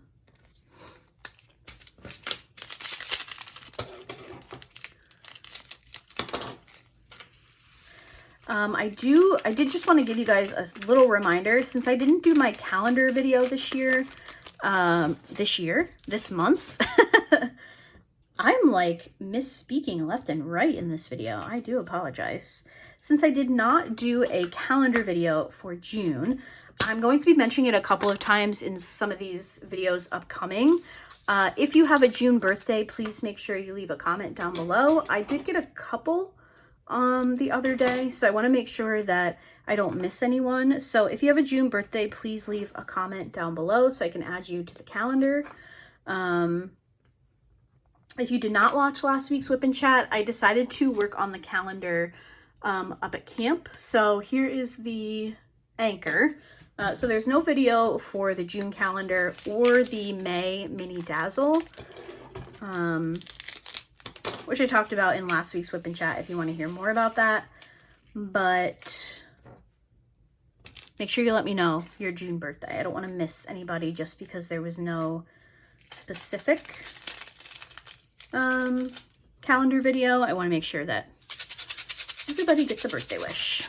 I did just want to give you guys a little reminder, since I didn't do my calendar video this month. I'm like misspeaking left and right in this video. I do apologize. Since I did not do a calendar video for June, I'm going to be mentioning it a couple of times in some of these videos upcoming. If you have a June birthday, please make sure you leave a comment down below. I did get a couple the other day, so I want to make sure that I don't miss anyone. So if you have a June birthday, please leave a comment down below so I can add you to the calendar. If you did not watch last week's Whip and Chat, I decided to work on the calendar up at camp. So here is the anchor. So there's no video for the June calendar or the May mini dazzle, which I talked about in last week's Whip and Chat if you want to hear more about that. But make sure you let me know your June birthday. I don't want to miss anybody just because there was no specific calendar video. I want to make sure that everybody gets a birthday wish.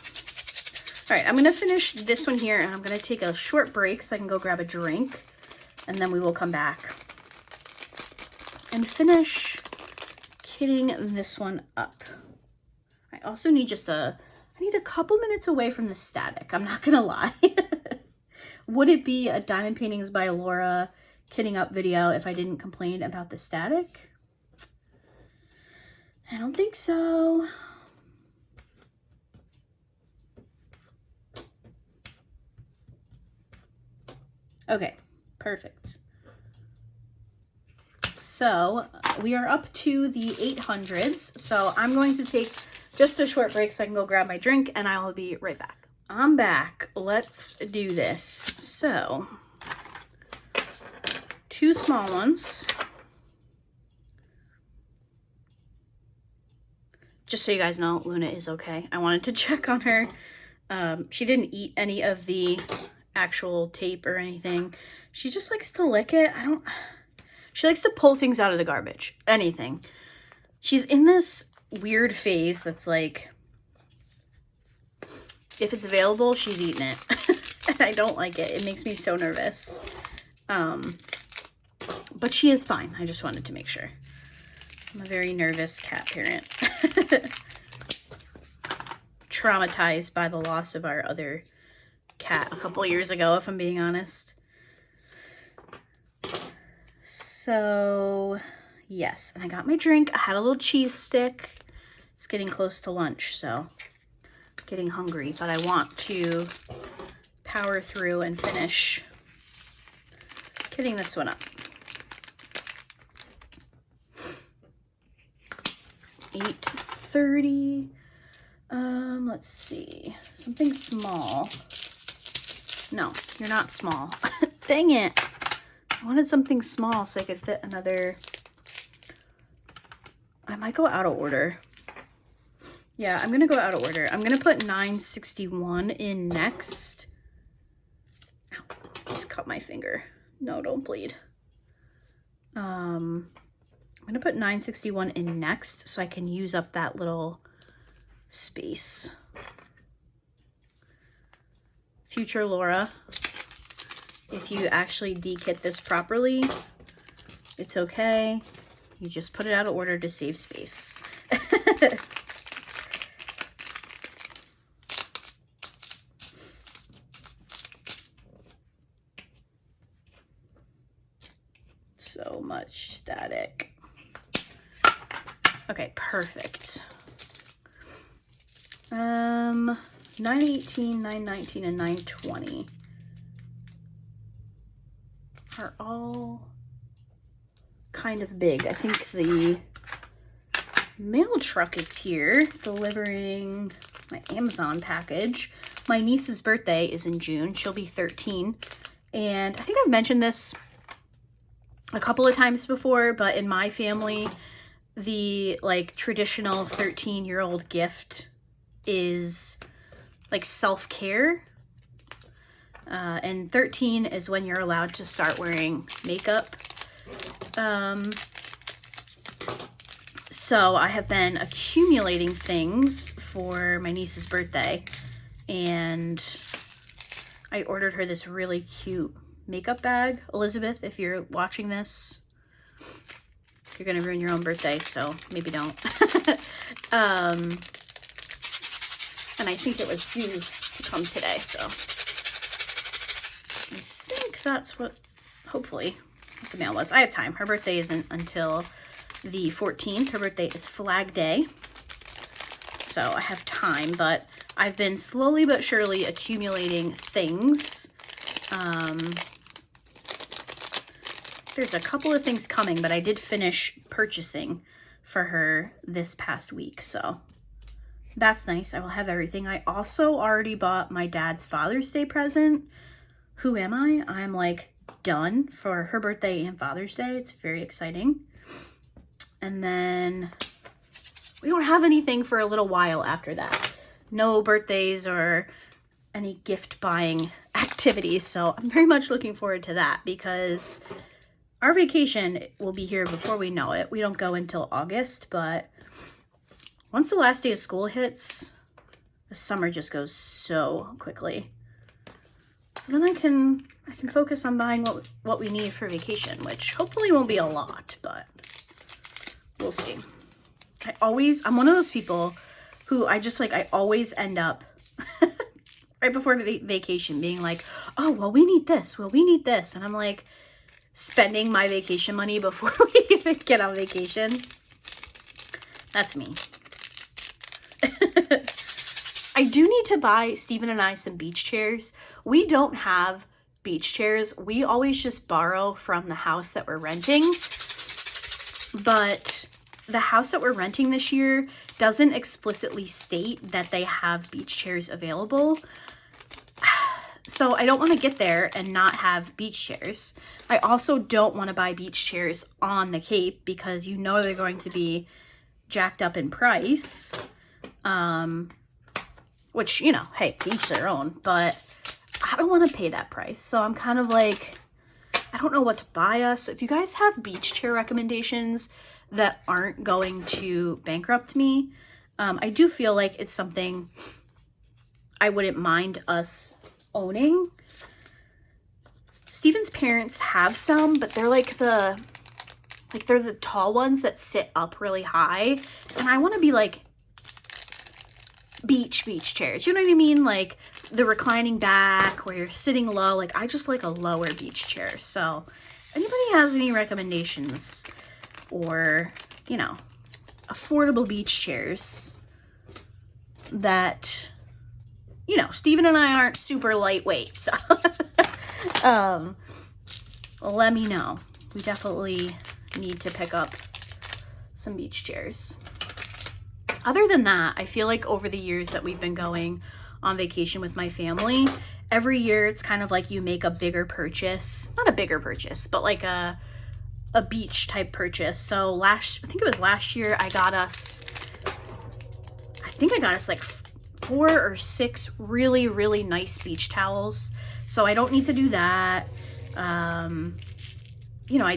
All right, I'm going to finish this one here, and I'm going to take a short break so I can go grab a drink, and then we will come back and finish kitting this one up. I also need I need a couple minutes away from the static. I'm not going to lie. Would it be a Diamond Paintings by Laura kitting up video if I didn't complain about the static? I don't think so. Okay, perfect. So we are up to the 800s. So I'm going to take just a short break so I can go grab my drink, and I will be right back. I'm back. Let's do this. So 2 small ones. Just so you guys know, Luna is okay. I wanted to check on her. She didn't eat any of the actual tape or anything. She just likes to lick it. She likes to pull things out of the garbage. Anything. She's in this weird phase that's like, if it's available, she's eating it. And I don't like it. It makes me so nervous. But she is fine. I just wanted to make sure. I'm a very nervous cat parent. Traumatized by the loss of our other cat a couple years ago, if I'm being honest. So yes, and I got my drink. I had a little cheese stick. It's getting close to lunch, so I'm getting hungry, but I want to power through and finish kitting this one up. 8:30. Let's see, something small. No, you're not small. Dang it. I wanted something small so I could fit another. I might go out of order. Yeah, I'm gonna go out of order. I'm gonna put 961 in next. Ow, just cut my finger. No, don't bleed. I'm gonna put 961 in next so I can use up that little space. Future Laura, if you actually de-kit this properly, it's okay. You just put it out of order to save space. So much static. Okay, perfect. 918, 919, and 920 are all kind of big. I think the mail truck is here delivering my Amazon package. My niece's birthday is in June. She'll be 13. And I think I've mentioned this a couple of times before, but in my family, the like traditional 13-year-old gift is like self-care. And 13 is when you're allowed to start wearing makeup. So I have been accumulating things for my niece's birthday, and I ordered her this really cute makeup bag. Elizabeth, if you're watching this, you're gonna ruin your own birthday, so maybe don't. And I think it was due to come today, so I think that's what, hopefully, what the mail was. I have time. Her birthday isn't until the 14th. Her birthday is Flag Day, so I have time, but I've been slowly but surely accumulating things. There's a couple of things coming, but I did finish purchasing for her this past week, so that's nice. I will have everything. I also already bought my dad's Father's Day present. Who am I? I'm like done for her birthday and Father's Day. It's very exciting. And then we don't have anything for a little while after that. No birthdays or any gift buying activities. So I'm very much looking forward to that because our vacation will be here before we know it. We don't go until August, but once the last day of school hits, the summer just goes so quickly. So then I can focus on buying what we need for vacation, which hopefully won't be a lot, but we'll see. I'm one of those people who I always end up right before vacation being like, oh, well, we need this. Well, we need this. And I'm like spending my vacation money before we even get on vacation. That's me. I do need to buy Steven and I some beach chairs. We don't have beach chairs. We always just borrow from the house that we're renting. But the house that we're renting this year doesn't explicitly state that they have beach chairs available. So I don't want to get there and not have beach chairs. I also don't want to buy beach chairs on the Cape because you know they're going to be jacked up in price. Which, you know, hey, to each their own, but I don't want to pay that price. So I'm kind of like, I don't know what to buy us. So if you guys have beach chair recommendations that aren't going to bankrupt me, I do feel like it's something I wouldn't mind us owning. Steven's parents have some, but they're they're the tall ones that sit up really high. And I want to be like beach chairs. You know what I mean? Like the reclining back where you're sitting low. Like I just like a lower beach chair. So anybody has any recommendations or, you know, affordable beach chairs that, you know, Steven and I aren't super lightweight. So let me know. We definitely need to pick up some beach chairs. Other than that, I feel like over the years that we've been going on vacation with my family, every year it's kind of like you make a bigger purchase. Not a bigger purchase, but like a beach type purchase. So I think it was last year I got us, I think I got us like 4 or 6 really, really nice beach towels. So I don't need to do that. You know,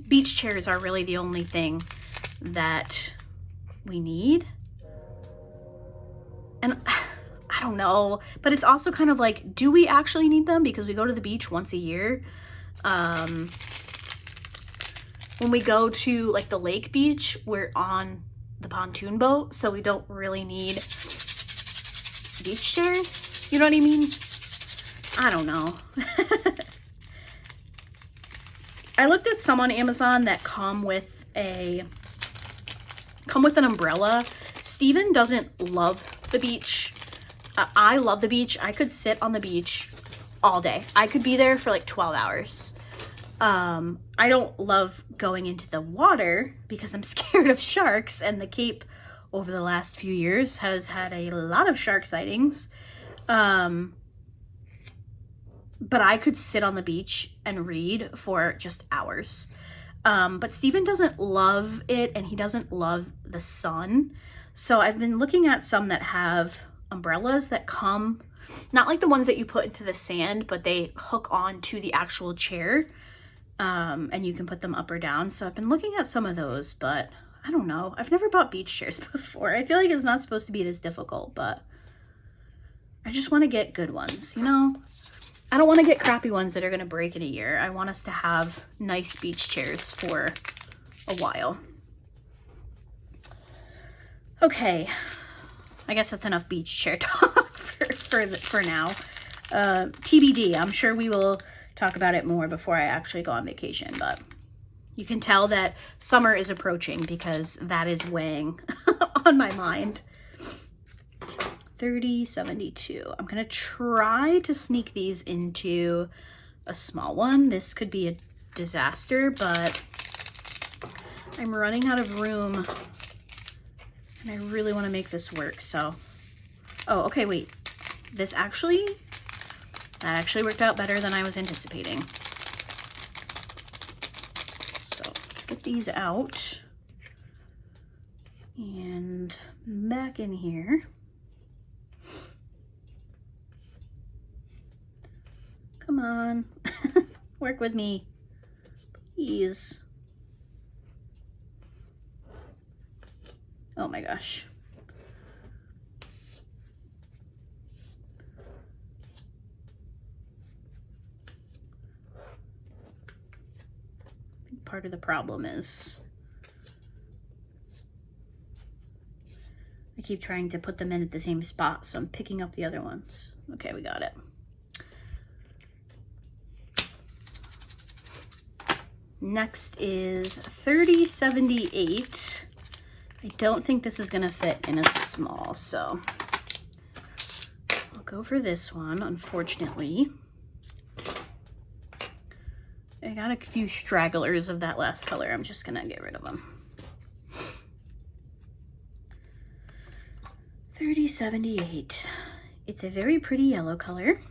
beach chairs are really the only thing that we need. And I don't know, but it's also kind of like, do we actually need them? Because we go to the beach once a year. When we go to like the lake beach, we're on the pontoon boat, so we don't really need beach chairs. You know what I mean? I don't know. I looked at some on Amazon that come with an umbrella. Steven doesn't love the beach. I love the beach. I could sit on the beach all day. I could be there for like 12 hours. I don't love going into the water because I'm scared of sharks, and the Cape over the last few years has had a lot of shark sightings. But I could sit on the beach and read for just hours. But Steven doesn't love it, and he doesn't love the sun. So I've been looking at some that have umbrellas that come, not like the ones that you put into the sand, but they hook on to the actual chair. And you can put them up or down. So I've been looking at some of those, but I don't know. I've never bought beach chairs before. I feel like it's not supposed to be this difficult, but I just want to get good ones, you know? I don't want to get crappy ones that are going to break in a year. I want us to have nice beach chairs for a while. Okay. I guess that's enough beach chair talk for now. TBD. I'm sure we will talk about it more before I actually go on vacation, but you can tell that summer is approaching because that is weighing on my mind. 3072. I'm gonna try to sneak these into a small one. This could be a disaster, but I'm running out of room and I really want to make this work. So, oh, okay, wait, that actually worked out better than I was anticipating. So let's get these out and back in here. Come on, work with me, please. Oh my gosh. I think part of the problem is I keep trying to put them in at the same spot, so I'm picking up the other ones. Okay, we got it. Next is 3078. I don't think this is gonna fit in a small, so I'll go for this one, unfortunately. I got a few stragglers of that last color. I'm just gonna get rid of them. 3078. It's a very pretty yellow color.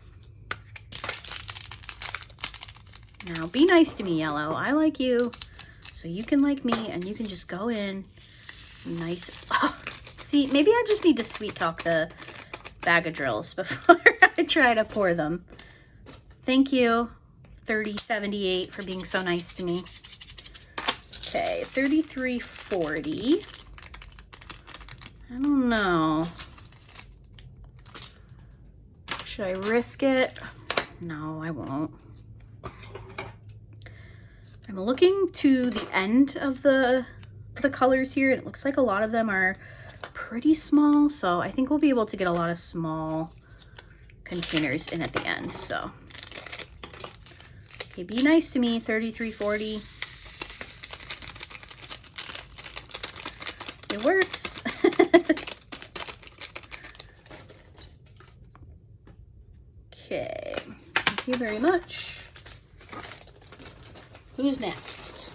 Now be nice to me, yellow. I like you, so you can like me, and you can just go in nice. Oh, see, maybe I just need to sweet talk the bag of drills before I try to pour them. Thank you, 3078, for being so nice to me. Okay, 3340. I don't know. Should I risk it? No, I won't. I'm looking to the end of the colors here, and it looks like a lot of them are pretty small, so I think we'll be able to get a lot of small containers in at the end. So, okay, be nice to me, 3340. It works. Okay, thank you very much. Who's next?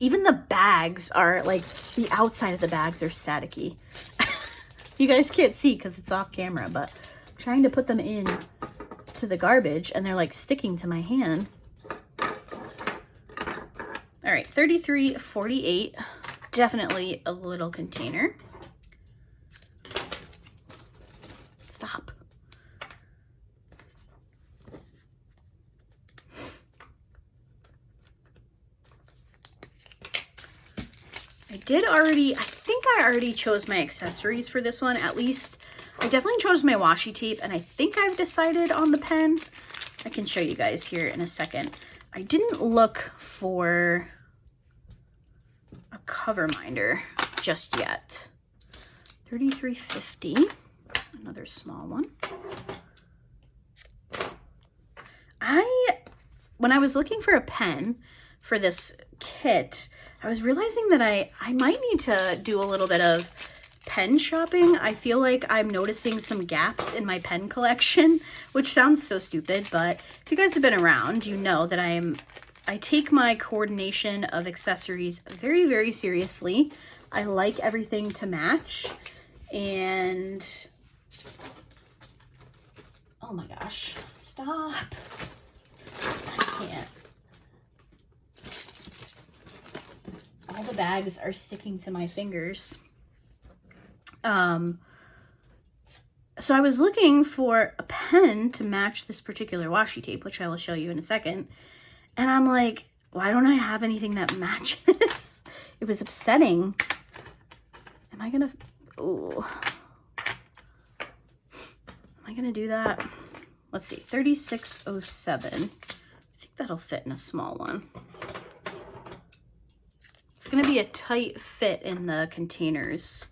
Even the bags are like, the outside of the bags are staticky. You guys can't see because it's off camera, but I'm trying to put them in to the garbage and they're like sticking to my hand. All right, 3348, definitely a little container. I think I already chose my accessories for this one. At least I definitely chose my washi tape, and I think I've decided on the pen. I can show you guys here in a second. I didn't look for a cover minder just yet. 33.50, another small one. When I was looking for a pen for this kit, I was realizing that I might need to do a little bit of pen shopping. I feel like I'm noticing some gaps in my pen collection, which sounds so stupid, but if you guys have been around, you know that I take my coordination of accessories very, very seriously. I like everything to match, and oh my gosh, stop. I can't. All the bags are sticking to my fingers. So I was looking for a pen to match this particular washi tape, which I will show you in a second. And I'm like, why don't I have anything that matches? It was upsetting. Am I gonna, oh, am I gonna do that? Let's see, 3607. I think that'll fit in a small one. It's gonna be a tight fit in the containers,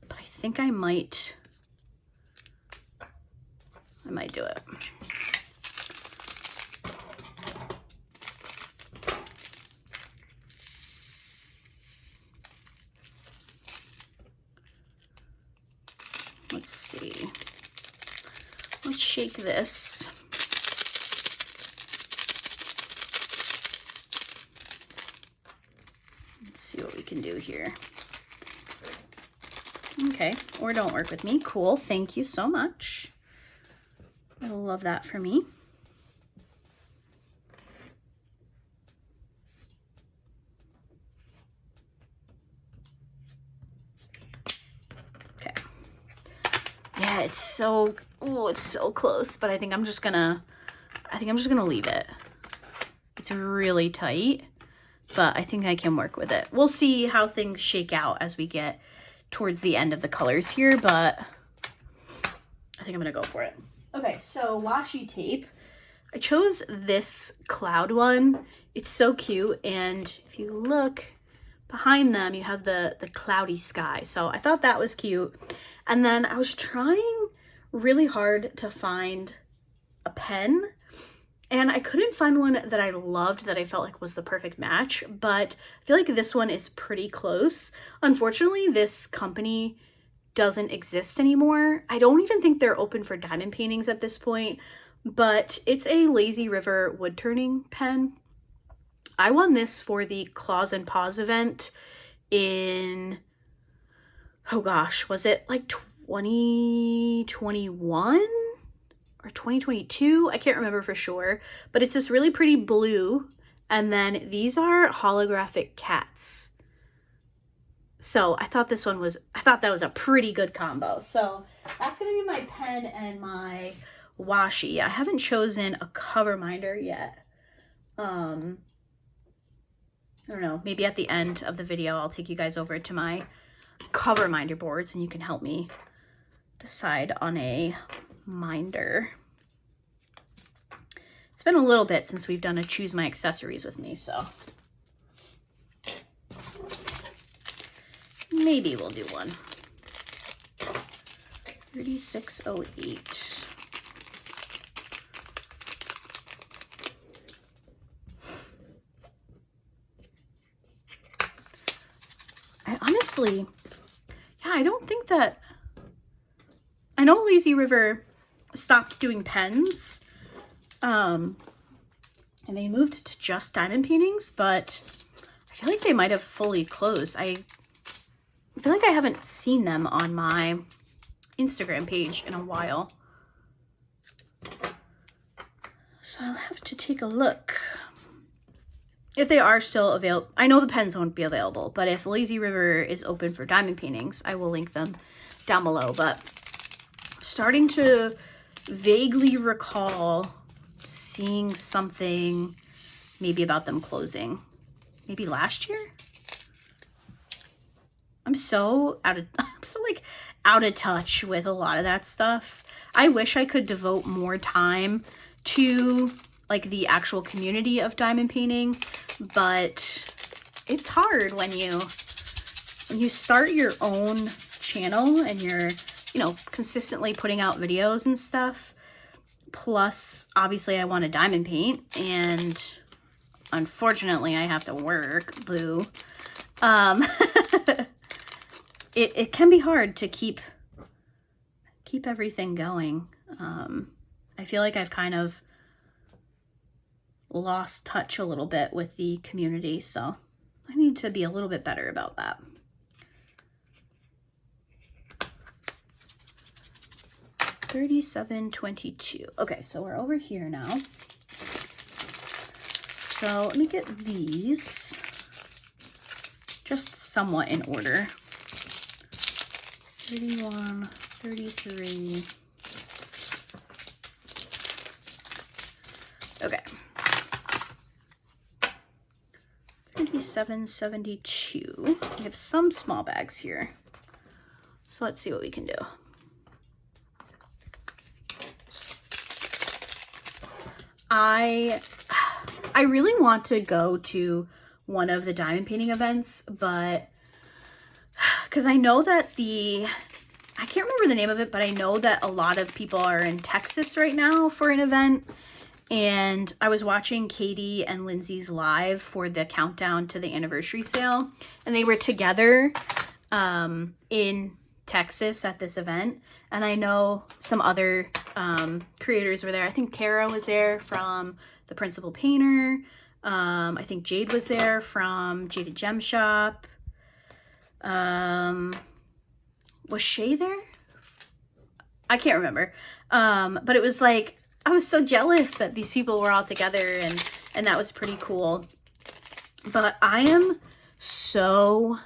but I think I might do it. Let's see. Let's shake this. Let's see what we can do here. Okay, or don't work with me. Cool, thank you so much. I love that for me. Okay. Yeah, it's so, oh, it's so close, but I think I'm just gonna leave it. It's really tight, but I think I can work with it. We'll see how things shake out as we get towards the end of the colors here, but I think I'm gonna go for it. Okay, so washi tape. I chose this cloud one. It's so cute, and if you look behind them, you have the cloudy sky. So I thought that was cute. And then I was trying really hard to find a pen, and I couldn't find one that I loved, that I felt like was the perfect match, but I feel like this one is pretty close. Unfortunately, this company doesn't exist anymore. I don't even think they're open for diamond paintings at this point, but it's a Lazy River wood turning pen. I won this for the Claws and Paws event in, oh gosh, was it like 2021 or 2022? I can't remember for sure, but it's this really pretty blue, and then these are holographic cats. So I thought that was a pretty good combo. So that's gonna be my pen and my washi. I haven't chosen a cover minder yet. I don't know, maybe at the end of the video I'll take you guys over to my cover minder boards and you can help me decide on a minder. It's been a little bit since we've done a choose my accessories with me, so maybe we'll do one. 3608. Honestly, yeah, I don't think that, I know Lazy River stopped doing pens, and they moved to just diamond paintings, but I feel like they might have fully closed. I feel like I haven't seen them on my Instagram page in a while, so I'll have to take a look. If they are still available, I know the pens won't be available, but if Lazy River is open for diamond paintings, I will link them down below. But starting to vaguely recall seeing something maybe about them closing, maybe last year. I'm so like out of touch with a lot of that stuff. I wish I could devote more time to like the actual community of diamond painting, but it's hard when you start your own channel and you're, you know, consistently putting out videos and stuff. Plus, obviously I want to diamond paint, and unfortunately I have to work, boo. It can be hard to keep everything going. I feel like I've kind of lost touch a little bit with the community, so I need to be a little bit better about that. $37.22. Okay, so we're over here now. So let me get these just somewhat in order. 31, 33. Okay. 37.72. We have some small bags here. So let's see what we can do. I really want to go to one of the diamond painting events, but because I know that I can't remember the name of it, but I know that a lot of people are in Texas right now for an event. And I was watching Katie and Lindsay's live for the countdown to the anniversary sale, and they were together in Texas at this event. And I know some other creators were there. I think Kara was there from The Principal Painter. I think Jade was there from Jaded Gem Shop. Was Shay there? I can't remember. But it was like, I was so jealous that these people were all together, and that was pretty cool. But I am so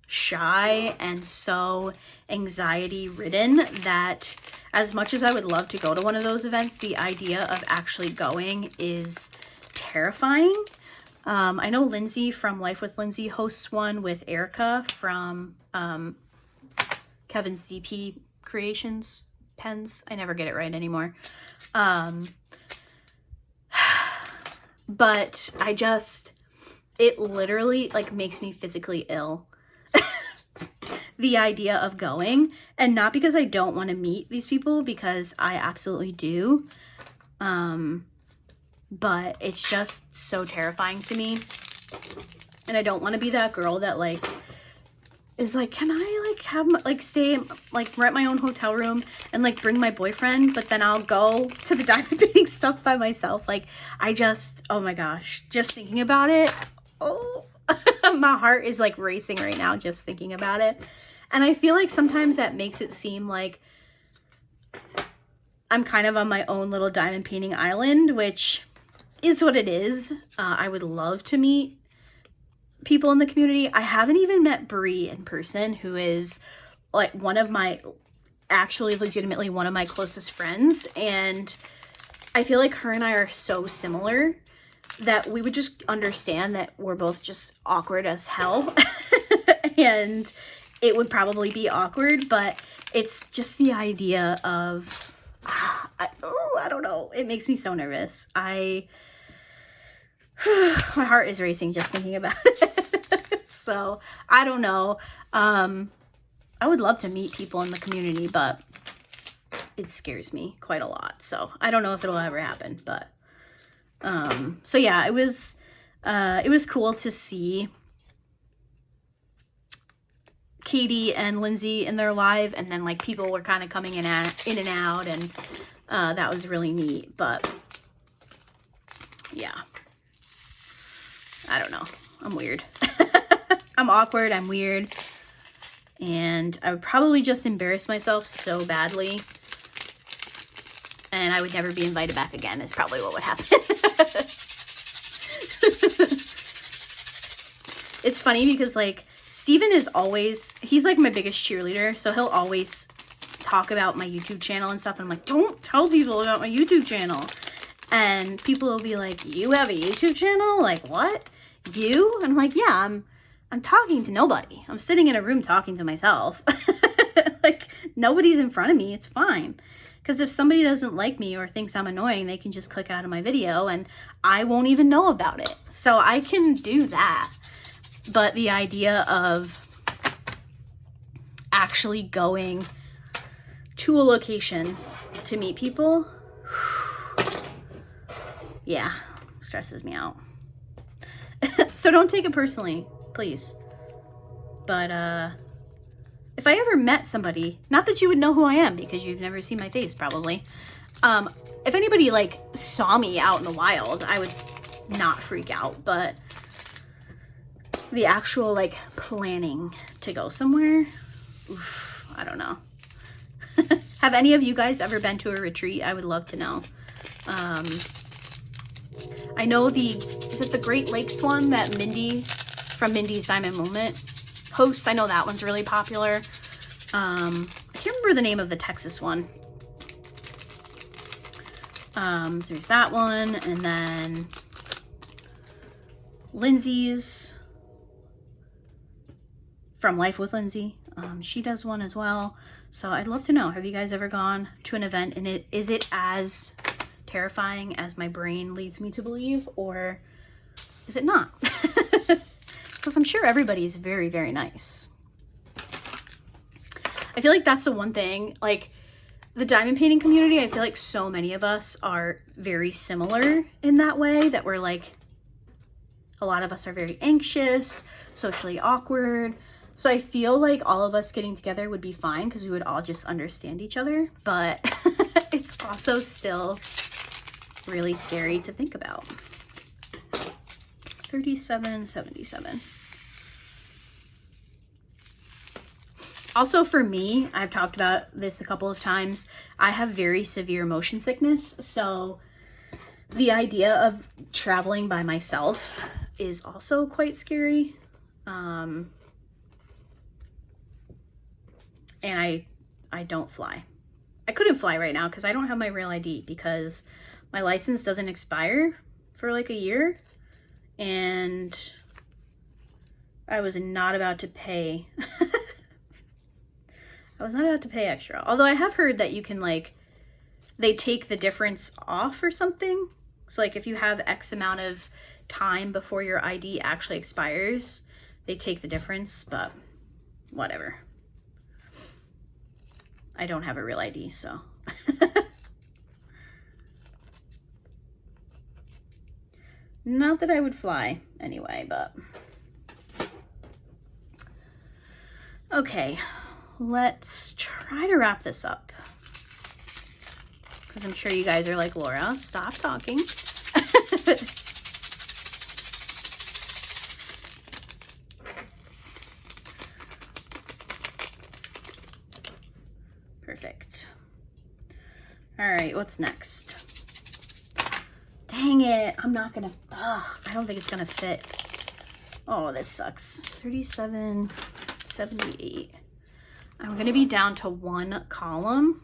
shy and so anxiety ridden that as much as I would love to go to one of those events, the idea of actually going is terrifying. I know Lindsay from Life with Lindsay hosts one with Erica from Kevin's DP Creations Pens. I never get it right anymore. But it literally like makes me physically ill. The idea of going, and not because I don't want to meet these people, because I absolutely do. But it's just so terrifying to me. And I don't want to be that girl that like is like, can I like have like stay like rent my own hotel room and like bring my boyfriend, but then I'll go to the diamond painting stuff by myself. Like oh my gosh, just thinking about it, oh my heart is like racing right now just thinking about it. And I feel like sometimes that makes it seem like I'm kind of on my own little diamond painting island, which is what it is. I would love to meet people in the community. I haven't even met Bree in person, who is like legitimately one of my closest friends. And I feel like her and I are so similar that we would just understand that we're both just awkward as hell. And it would probably be awkward, but it's just the idea of, I don't know. It makes me so nervous. My heart is racing just thinking about it. So I don't know. I would love to meet people in the community, but it scares me quite a lot. So I don't know if it'll ever happen, but, so yeah, it was cool to see Katie and Lindsay in their live, and then like people were kind of coming in and out, and that was really neat. But yeah, I don't know, I'm weird. I'm awkward, I'm weird, and I would probably just embarrass myself so badly, and I would never be invited back again is probably what would happen. It's funny because like Steven is he's like my biggest cheerleader, so he'll always talk about my YouTube channel and stuff, and I'm like, don't tell people about my YouTube channel. And people will be like, you have a YouTube channel? Like, what? You? And I'm like, yeah, I'm I'm talking to nobody. I'm sitting in a room talking to myself. Like, nobody's in front of me. It's fine. Because if somebody doesn't like me or thinks I'm annoying, they can just click out of my video and I won't even know about it. So I can do that. But the idea of actually going to a location to meet people, yeah, stresses me out. So don't take it personally, please. But if I ever met somebody, not that you would know who I am because you've never seen my face probably. If anybody like saw me out in the wild, I would not freak out, but the actual like planning to go somewhere, oof, I don't know. Have any of you guys ever been to a retreat? I would love to know. I know is it the Great Lakes one that Mindy from Mindy's Diamond Moment hosts? I know that one's really popular. I can't remember the name of the Texas one. There's that one, and then Lindsay's from Life with Lindsay. She does one as well. So I'd love to know, have you guys ever gone to an event and is it as terrifying as my brain leads me to believe, or is it not? Because I'm sure everybody's very, very nice. I feel like that's the one thing, like the diamond painting community, I feel like so many of us are very similar in that way, that we're like, a lot of us are very anxious, socially awkward. So I feel like all of us getting together would be fine because we would all just understand each other, but it's also still really scary to think about. 3777. Also for me, I've talked about this a couple of times, I have very severe motion sickness, so the idea of traveling by myself is also quite scary. And I don't fly. I couldn't fly right now because I don't have my real ID because my license doesn't expire for like a year, and I was not about to pay. I was not about to pay extra. Although I have heard that you can like, they take the difference off or something. So like if you have X amount of time before your ID actually expires, they take the difference, but whatever. I don't have a real ID, so. Not that I would fly anyway, but. Okay, let's try to wrap this up. Because I'm sure you guys are like, Laura, stop talking. Perfect. All right, what's next? Dang it, I'm not gonna, I don't think it's gonna fit. Oh, this sucks. 3778. I'm gonna be down to one column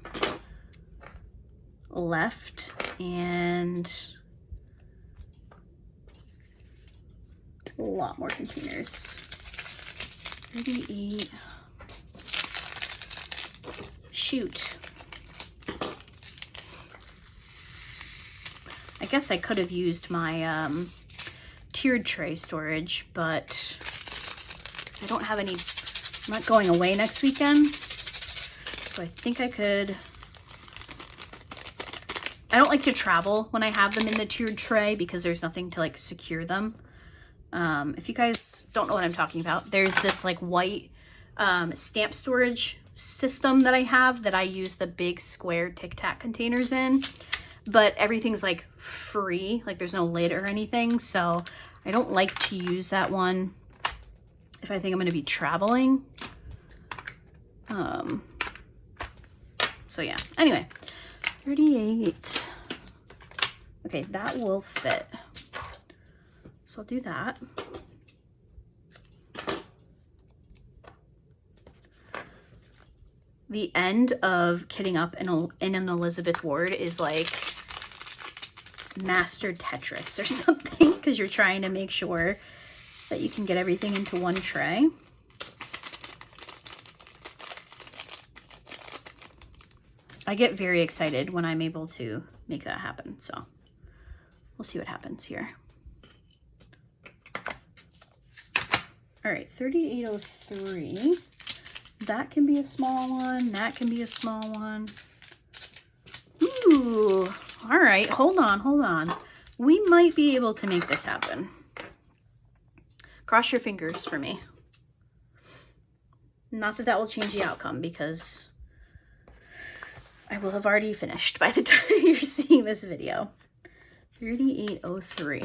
left and a lot more containers. 38. Shoot. I guess I could have used my tiered tray storage, but I don't have any, I'm not going away next weekend, so I think I could. I don't like to travel when I have them in the tiered tray because there's nothing to like secure them. If you guys don't know what I'm talking about, there's this like white stamp storage system that I have that I use the big square Tic Tac containers in, but everything's like free, like there's no lid or anything, so I don't like to use that one if I think I'm going to be traveling. So yeah, anyway, 38. Okay, that will fit, so I'll do that. The end of kitting up in an Elizabeth Ward is like master Tetris or something, because you're trying to make sure that you can get everything into one tray. I get very excited when I'm able to make that happen, so we'll see what happens here. All right, 3803. That can be a small one. That can be a small one. Ooh, all right, hold on. We might be able to make this happen. Cross your fingers for me. Not that that will change the outcome, because I will have already finished by the time you're seeing this video. 3803.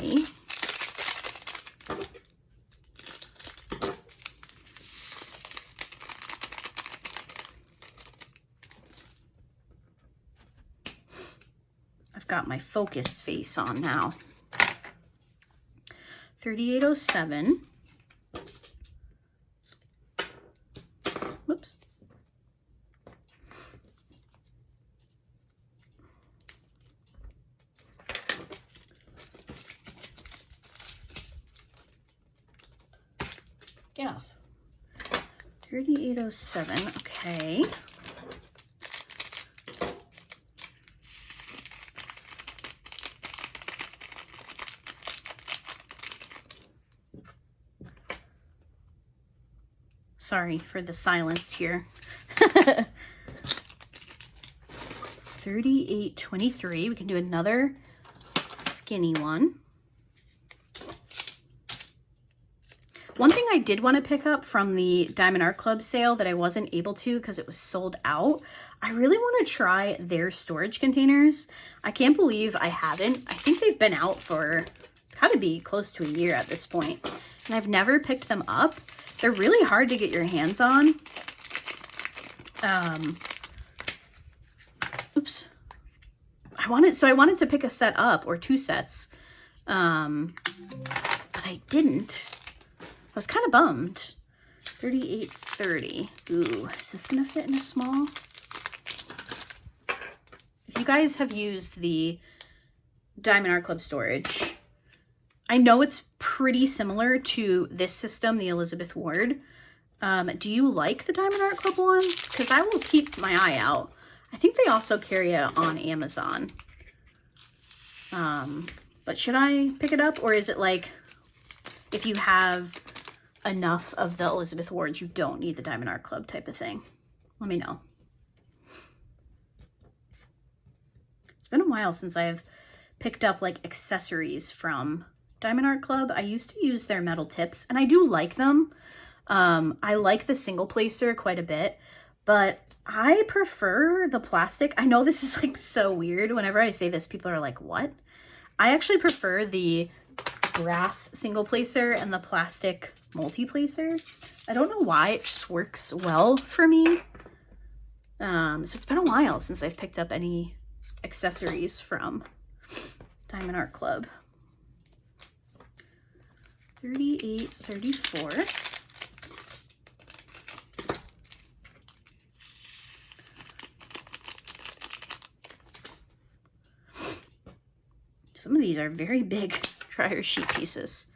I've got my focused face on now. 3807. Whoops. Get off. 3807, okay. Sorry for the silence here. 3823, we can do another skinny one. One thing I did want to pick up from the Diamond Art Club sale that I wasn't able to because it was sold out, I really want to try their storage containers. I can't believe I haven't. I think they've been out for, it's got to be close to a year at this point, and I've never picked them up. They're really hard to get your hands on. Oops. I wanted to pick a set up, or two sets, but I didn't. I was kind of bummed. 3830. Ooh, is this gonna fit in a small? If you guys have used the Diamond Art Club storage, I know it's pretty similar to this system, the Elizabeth Ward. Do you like the Diamond Art Club one? Because I will keep my eye out. I think they also carry it on Amazon. But should I pick it up? Or is it like, if you have enough of the Elizabeth Wards, you don't need the Diamond Art Club type of thing? Let me know. It's been a while since I've picked up like accessories from Diamond Art Club. I used to use their metal tips, and I do like them. I like the single placer quite a bit, but I prefer the plastic. I know this is like so weird. Whenever I say this, people are like, what? I actually prefer the brass single placer and the plastic multi-placer. I don't know why, it just works well for me. So it's been a while since I've picked up any accessories from Diamond Art Club. 3834. Some of these are very big dryer sheet pieces.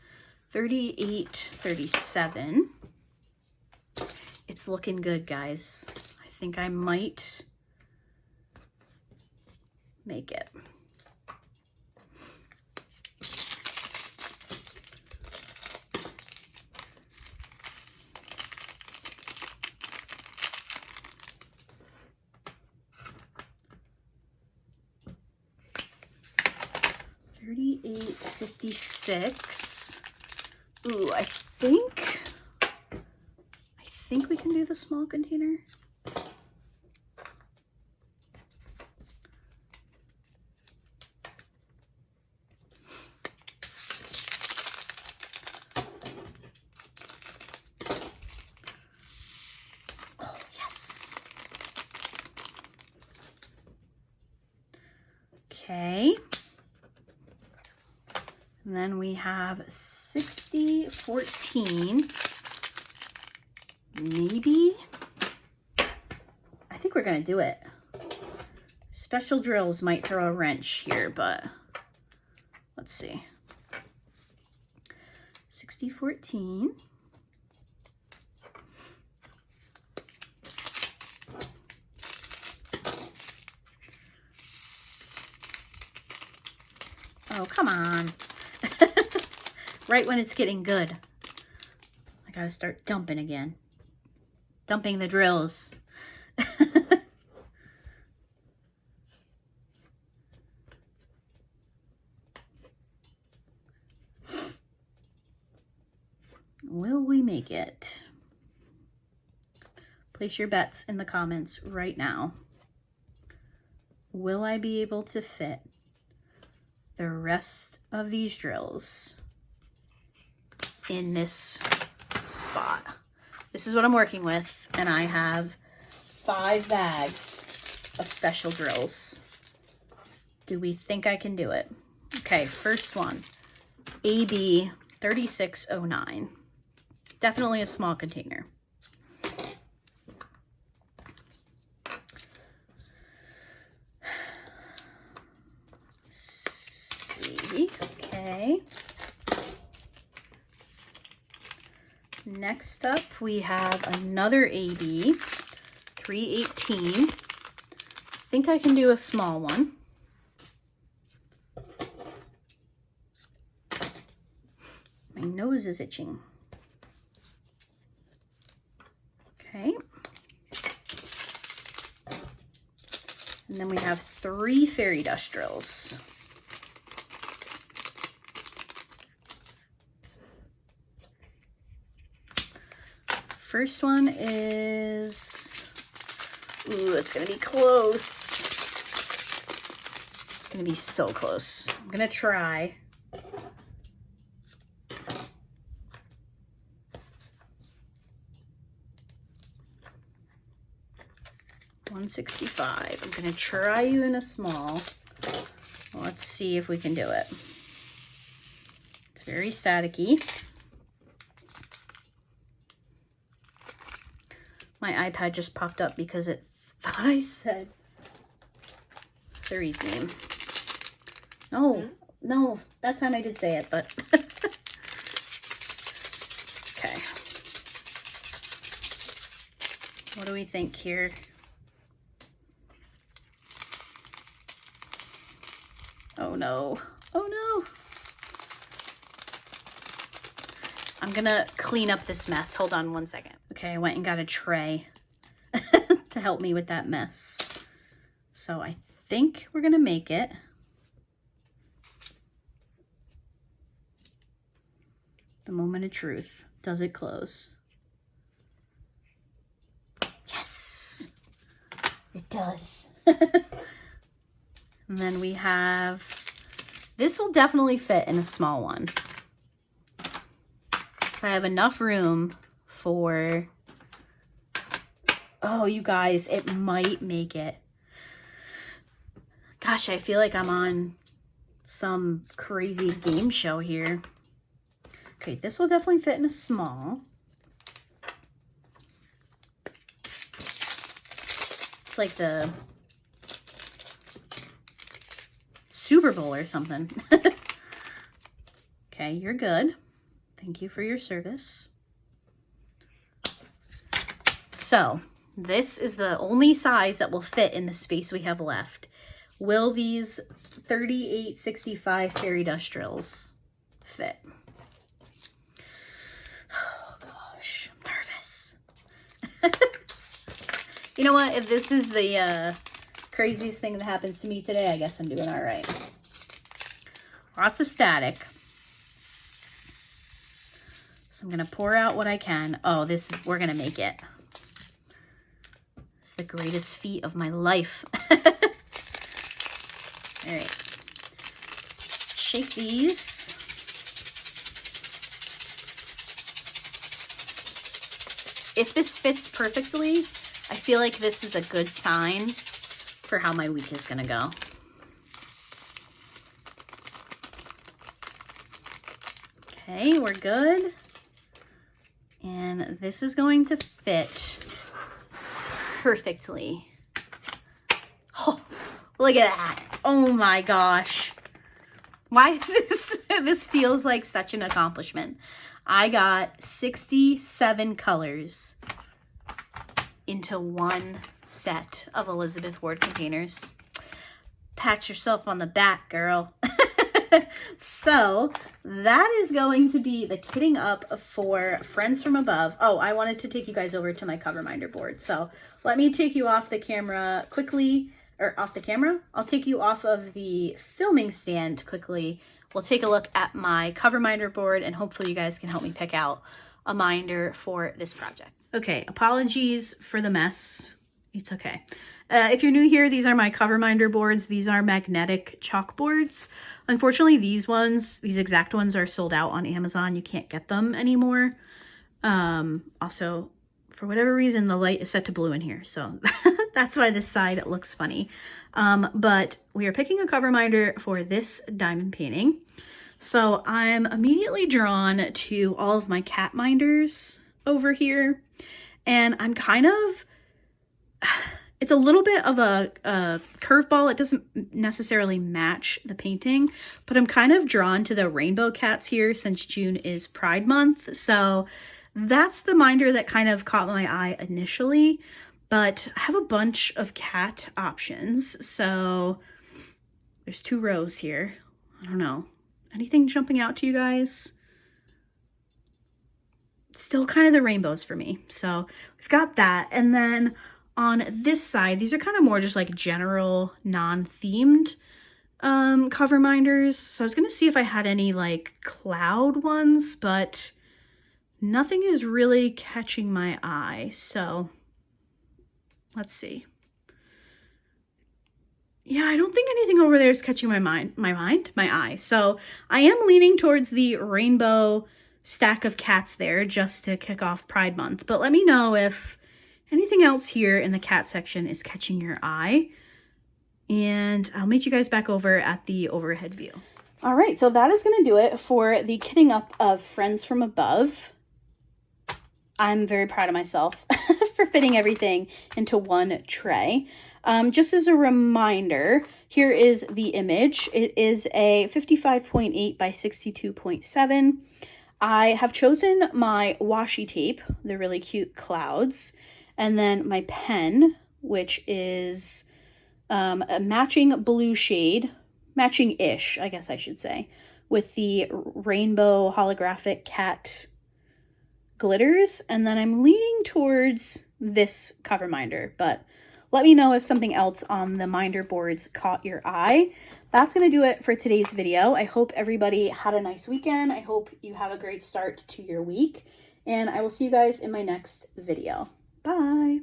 3837. It's looking good, guys. I think I might make it. $38.56. Ooh, I think we can do the small container. Oh, yes. Okay. And then we have 6014. Maybe. I think we're gonna do it. Special drills might throw a wrench here, but let's see. 6014. Oh, come on. Right when it's getting good. I gotta start dumping again. Dumping the drills. Will we make it? Place your bets in the comments right now. Will I be able to fit the rest of these drills in this spot? This is what I'm working with, and I have 5 bags of special drills. Do we think I can do it? Okay, first one, AB 3609. Definitely a small container. See, okay. Next up, we have another AB 318. I think I can do a small one. My nose is itching. Okay. And then we have 3 fairy dust drills. First one is, ooh, it's gonna be close. It's gonna be so close. I'm gonna try. $165. I'm gonna try you in a small. Let's see if we can do it. It's very staticky. My iPad just popped up because it thought I said Suri's name. No, no, that time I did say it, but okay. What do we think here? Oh no, oh no. I'm gonna clean up this mess. Hold on one second. Okay, I went and got a tray to help me with that mess. So I think we're gonna make it. The moment of truth. Does it close? Yes, it does. And then we have, this will definitely fit in a small one. So I have enough room for, oh, you guys, it might make it. Gosh, I feel like I'm on some crazy game show here. Okay, this will definitely fit in a small. It's like the Super Bowl or something. Okay, you're good. Thank you for your service. So this is the only size that will fit in the space we have left. Will these 3865 fairy dust drills fit? Oh gosh, I'm nervous. You know what? If this is the craziest thing that happens to me today, I guess I'm doing all right. Lots of static. So I'm gonna pour out what I can. Oh, we're gonna make it. It's the greatest feat of my life. All right, shake these. If this fits perfectly, I feel like this is a good sign for how my week is gonna go. Okay, we're good. And this is going to fit perfectly. Oh, look at that. Oh my gosh. Why is this This feels like such an accomplishment. I got 67 colors into one set of Elizabeth Ward containers. Pat yourself on the back, girl. So that is going to be the kitting up for Friends from Above. Oh, I wanted to take you guys over to my cover minder board. So let me take you off the camera quickly, or off the camera. I'll take you off of the filming stand quickly. We'll take a look at my cover minder board and hopefully you guys can help me pick out a minder for this project. Okay, apologies for the mess. It's okay. If you're new here, these are my cover minder boards. These are magnetic chalkboards. Unfortunately, these exact ones are sold out on Amazon. You can't get them anymore. Also, for whatever reason, the light is set to blue in here. So that's why this side looks funny. But we are picking a cover minder for this diamond painting. So I'm immediately drawn to all of my cat minders over here. And I'm kind of... It's a little bit of a curveball. It doesn't necessarily match the painting, but I'm kind of drawn to the rainbow cats here since June is Pride Month. So that's the minder that kind of caught my eye initially, but I have a bunch of cat options. So there's 2 rows here. I don't know. Anything jumping out to you guys? Still kind of the rainbows for me. So we've got that. And then on this side, these are kind of more just like general non-themed cover minders. So I was going to see if I had any like cloud ones, but nothing is really catching my eye. So let's see. Yeah, I don't think anything over there is catching my eye. So I am leaning towards the rainbow stack of cats there just to kick off Pride Month. But let me know if anything else here in the cat section is catching your eye. And I'll meet you guys back over at the overhead view. All right, so that is going to do it for the kitting up of Friends from Above. I'm very proud of myself for fitting everything into one tray. Just as a reminder, here is the image. It is a 55.8 by 62.7. I have chosen my washi tape, the really cute clouds, and then my pen, which is a matching blue shade, matching-ish, I guess I should say, with the rainbow holographic cat glitters. And then I'm leaning towards this cover minder, but let me know if something else on the minder boards caught your eye. That's going to do it for today's video. I hope everybody had a nice weekend. I hope you have a great start to your week, and I will see you guys in my next video. Bye.